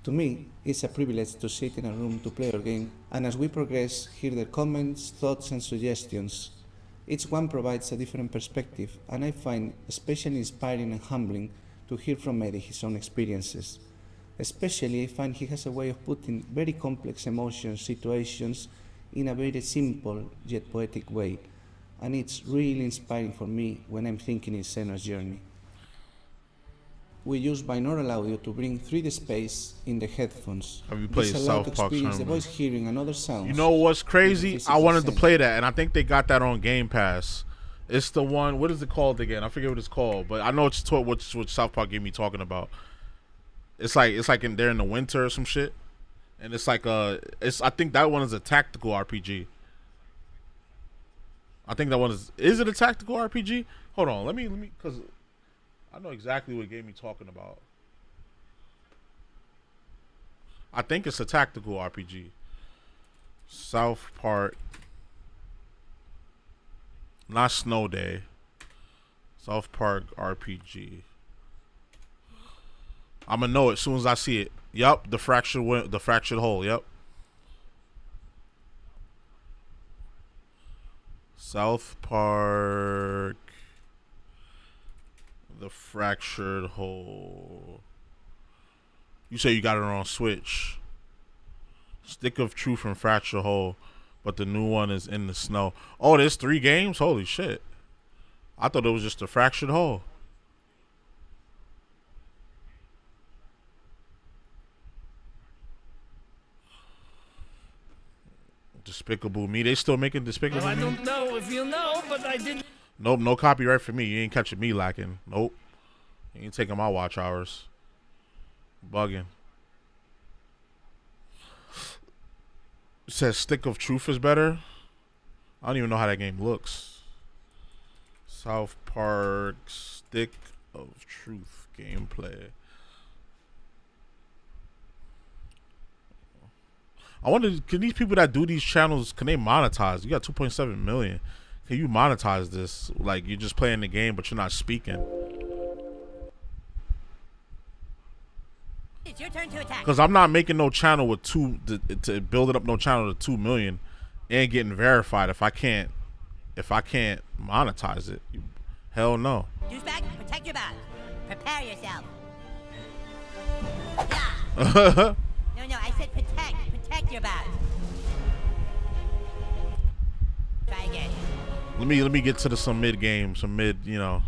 To me, it's a privilege to sit in a room to play our game, and as we progress, hear their comments, thoughts and suggestions. Each one provides a different perspective, and I find especially inspiring and humbling to hear from Eddie his own experiences. Especially, I find he has a way of putting very complex emotions, situations, in a very simple yet poetic way, and it's really inspiring for me when I'm thinking in Senua's journey. We use binaural audio to bring 3D space in the headphones. Have you played This allows South to Park experience the Tournament? voice hearing and other sounds. You know what's crazy? in the I physical wanted to sense. play that, and I think they got that on Game Pass. It's the one. What is it called again? I forget what it's called, but I know it's what South Park gave me talking about. It's like they're in the winter or some shit, and it's like I think that one is a tactical RPG. I think that one is it a tactical RPG? Hold on, let me because I know exactly what game you're talking about. I think it's a tactical RPG. South Park. Not Snow Day. South Park RPG. I'm gonna know it as soon as I see it. Yup, the fractured hole. Yup. South Park. The fractured hole. You say you got it on Switch. Stick of Truth and Fractured Hole. but the new one is in the snow. Oh, there's 3 games? Holy shit. I thought it was just a fractured whole. Despicable Me. They still making Despicable Well, I Me? don't know if you know, but I didn't. Nope, no copyright for me. You ain't catching me lacking. Nope. You ain't taking my watch hours. Bugging. It says Stick of Truth is better. I don't even know how that game looks. South Park Stick of Truth gameplay. I wonder, can these people that do these channels, can they monetize? You got 2.7 million. Can you monetize this? Like, you're just playing the game, but you're not speaking. It's your turn to attack. Because I'm not making no channel with to build it up no channel to 2 million and getting verified if I can't monetize it. Hell no. Douchebag, protect your back. Prepare yourself. No, I said protect. Protect your back. Try again. Let me get to some mid game, some mid, you know.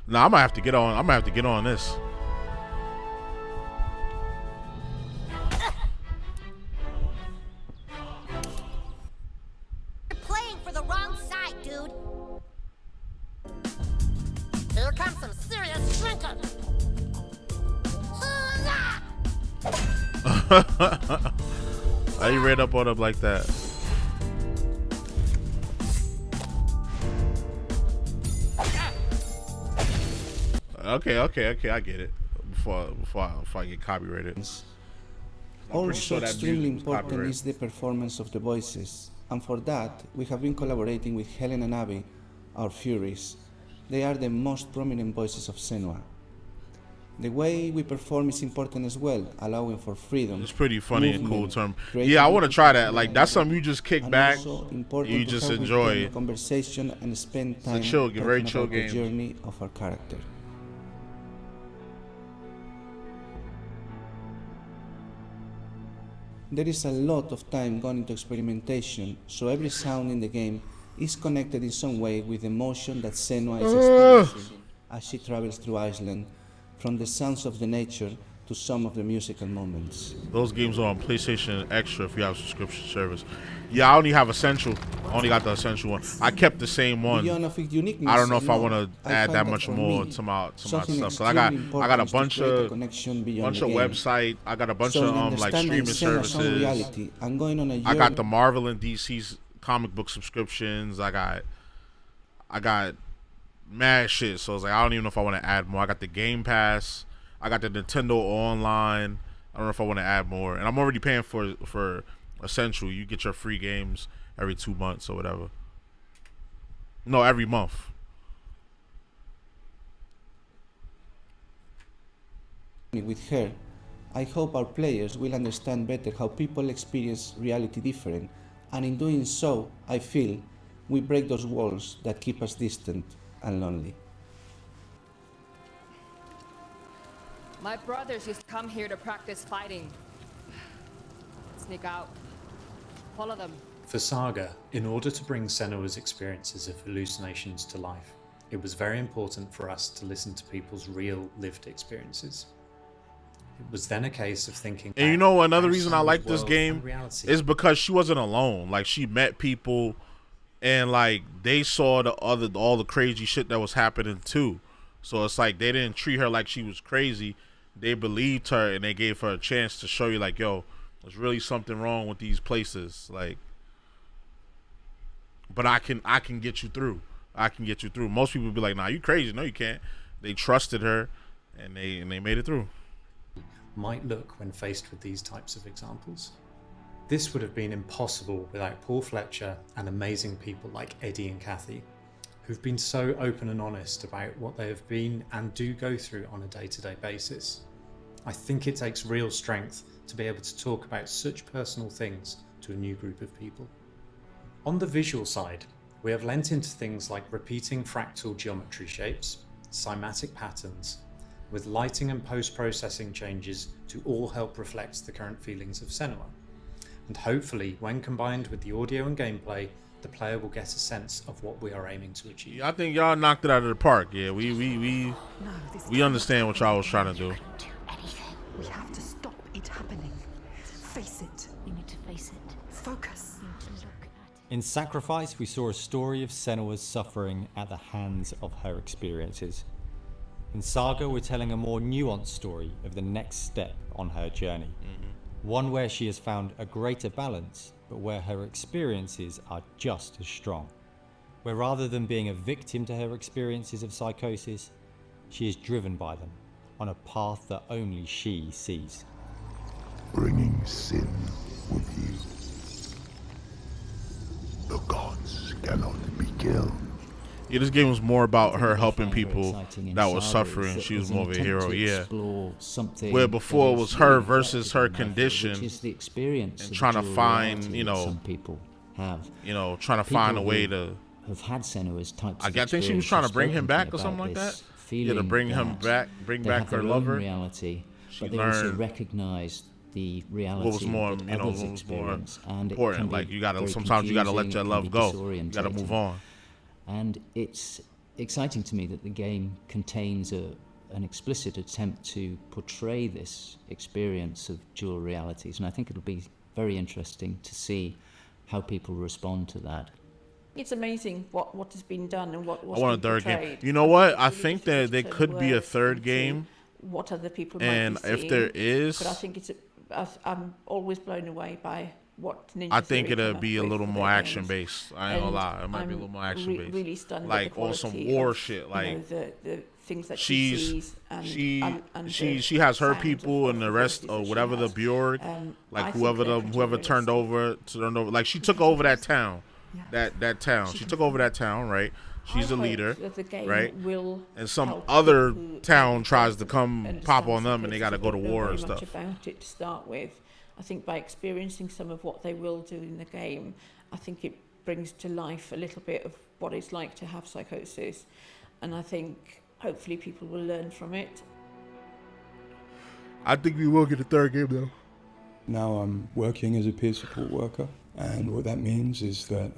Nah, I'm gonna have to get on this. You're playing for the wrong side, dude. Here comes some serious shrinking. How you read up on him like that? Okay, I get it. Before I get copyrighted. Also, extremely important is the performance of the voices, and for that, we have been collaborating with Helen and Abby, our Furies. They are the most prominent voices of Senua. The way we perform is important as well, allowing for freedom. It's pretty funny and cool term. Yeah, I want to try that. Like, that's something you just kick back, you just enjoy it. Conversation and spend time it's a chill, very chill game. The journey of our character. There is a lot of time gone into experimentation, so every sound in the game is connected in some way with the emotion that Senua is experiencing as she travels through Iceland, from the sounds of the nature to some of the musical moments. Those games are on PlayStation Extra if you have a subscription service. Yeah, I only have Essential. I only got the Essential one. I kept the same one. I don't know if I want to add that much more to my stuff. So I got a bunch of website. I got a bunch of like streaming services. I got the Marvel and DC's comic book subscriptions. I got mad shit. So it's like I don't even know if I want to add more. I got the Game Pass. I got the Nintendo Online. I don't know if I want to add more. And I'm already paying for Essential. You get your free games every 2 months or whatever. No, every month. With her, I hope our players will understand better how people experience reality different, and in doing so, I feel we break those walls that keep us distant and lonely. My brothers used to come here to practice fighting. Sneak out. Follow them. For Saga, in order to bring Senua''s experiences of hallucinations to life, it was very important for us to listen to people's real lived experiences. It was then a case of thinking. And you know, another reason I like this game is because she wasn't alone. Like, she met people, and like they saw all the crazy shit that was happening too. So it's like they didn't treat her like she was crazy. They believed her, and they gave her a chance to show you, like, yo, there's really something wrong with these places. Like, but I can get you through. I can get you through. Most people be like, nah, you crazy. No, you can't. They trusted her, and they made it through. Might look when faced with these types of examples. This would have been impossible without Paul Fletcher and amazing people like Eddie and Kathy, who've been so open and honest about what they have been and do go through on a day-to-day basis. I think it takes real strength to be able to talk about such personal things to a new group of people. On the visual side, we have lent into things like repeating fractal geometry shapes, cymatic patterns, with lighting and post-processing changes to all help reflect the current feelings of Senua. And hopefully, when combined with the audio and gameplay, the player will get a sense of what we are aiming to achieve. I think y'all knocked it out of the park. Yeah, we understand what y'all was trying to do. We have to stop it happening. Face it. You need to face it. Focus. You need to look at it. In Sacrifice, we saw a story of Senua's suffering at the hands of her experiences. In Saga, we're telling a more nuanced story of the next step on her journey. One where she has found a greater balance, but where her experiences are just as strong. Where rather than being a victim to her experiences of psychosis, she is driven by them on a path that only she sees. Bringing sin with you. The gods cannot be killed. Yeah, this game was more about her helping people that was suffering. She was more of a hero, yeah. Where before it was her versus her condition, and trying to find, you know, trying to find a way to. Have had Senua's types I think she was trying to bring him back or something like that. Yeah, to bring him back, bring back her lover. Reality, she but they also recognized the reality what was more, that you know, others what was more and important. Like you gotta sometimes you gotta let your love go. You gotta move on. And it's exciting to me that the game contains an explicit attempt to portray this experience of dual realities, and I think it'll be very interesting to see how people respond to that. It's amazing what has been done and what's I want a third game. You know what? I think that there could be a third game. What other people might and be seeing, if there is, but I think I'm always blown away by what Ninja I think Theory it'll come be up a with little for more their action games. based. I ain't gonna lie, it might be a little more action based. Really stunned like at the on some quality war of, shit. you Like know, the things that she sees and she has her people and the rest or whatever the Bjorg, like whoever turned over. Like she took over that town. That town. She took over that town, right? She's a leader, right? And some other town tries to come pop on them, and they got to go to war and stuff. About it to start with, I think by experiencing some of what they will do in the game, I think it brings to life a little bit of what it's like to have psychosis, and I think hopefully people will learn from it. I think we will get a third game though. Now I'm working as a peer support worker. And what that means is that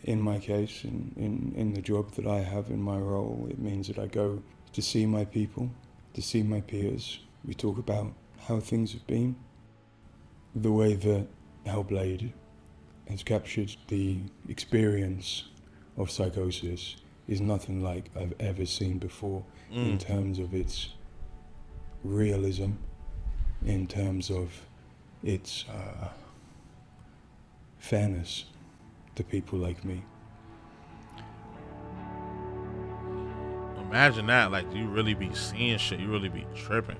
in my case, in the job that I have in my role, it means that I go to see my people, to see my peers. We talk about how things have been. The way that Hellblade has captured the experience of psychosis is nothing like I've ever seen before in terms of its realism, in terms of its fairness to people like me. Imagine that, like you really be seeing shit, you really be tripping.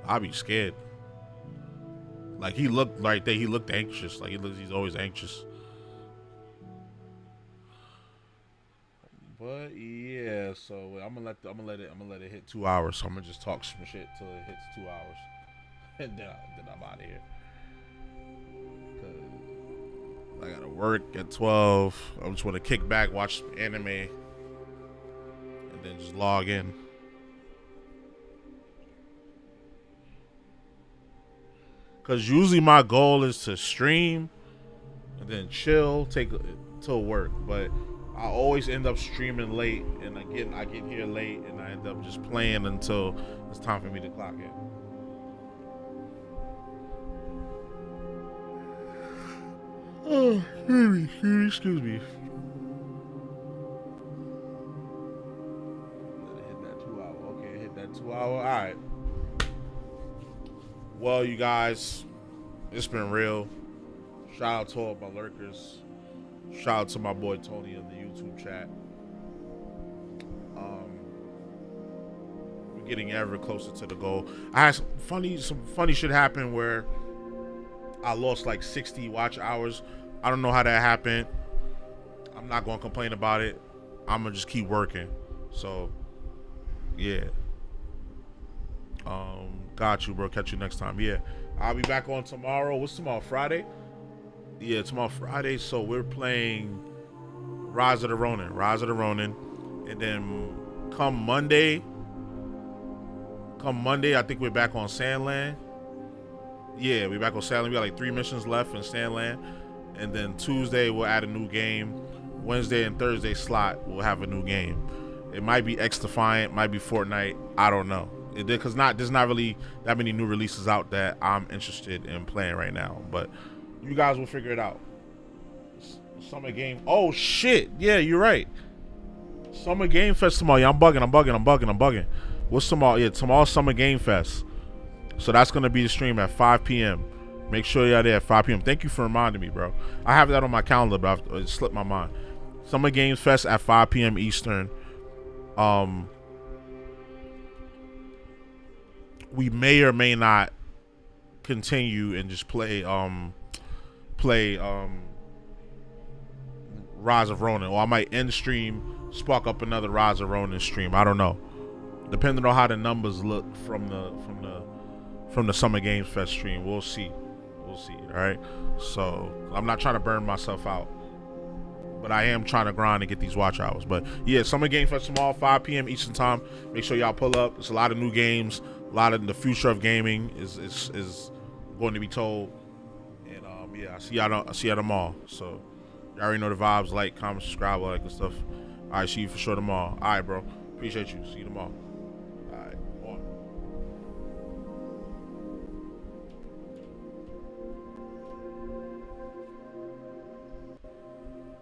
I'd be scared. Like he looked like that, he looked anxious. Like he's always anxious. But yeah, so I'm gonna let it hit 2 hours. So I'm gonna just talk some shit till it hits 2 hours, and then I'm out of here. I gotta work at 12. I just want to kick back, watch some anime, and then just log in. Cause usually my goal is to stream and then chill, take till work. But I always end up streaming late, and I get here late, and I end up just playing until it's time for me to clock in. Oh, excuse me. Let it hit that 2 hour. Okay, hit that 2 hour. All right. Well, you guys, it's been real. Shout out to all my lurkers. Shout out to my boy Tony in the YouTube chat. We're getting ever closer to the goal. I had some funny shit happen where I lost like 60 watch hours. I don't know how that happened. I'm not gonna complain about it. I'm gonna just keep working. So, yeah. Got you, bro. Catch you next time. Yeah, I'll be back on tomorrow. What's tomorrow? Friday? Yeah, tomorrow Friday. So we're playing Rise of the Ronin. And then come Monday, I think we're back on Sandland. Yeah, we're back on Sandland. We got like 3 missions left in Sandland. And then Tuesday, we'll add a new game. Wednesday and Thursday slot, we'll have a new game. It might be X-Defiant, might be Fortnite. I don't know. Because there's not really that many new releases out that I'm interested in playing right now. But you guys will figure it out. Summer game. Oh, shit. Yeah, you're right. Summer Game Fest tomorrow. Yeah, I'm bugging. What's tomorrow? Yeah, tomorrow's Summer Game Fest. So that's going to be the stream at 5 p.m. Make sure you're there at 5 p.m. Thank you for reminding me, bro. I have that on my calendar, but it slipped my mind. Summer Games Fest at 5 p.m. Eastern. We may or may not continue and just play Rise of Ronin, or I might end stream, spark up another Rise of Ronin stream. I don't know, depending on how the numbers look from the Summer Games Fest stream. We'll see. All right. So I'm not trying to burn myself out, but I am trying to grind and get these watch hours. But yeah, Summer Game Fest tomorrow, 5 p.m. Eastern time. Make sure y'all pull up. It's a lot of new games. A lot of the future of gaming is going to be told. And yeah, I see y'all tomorrow. So y'all already know the vibes. Like, comment, subscribe, all that good stuff. All right, see you for sure tomorrow. All right, bro. Appreciate you. See you tomorrow.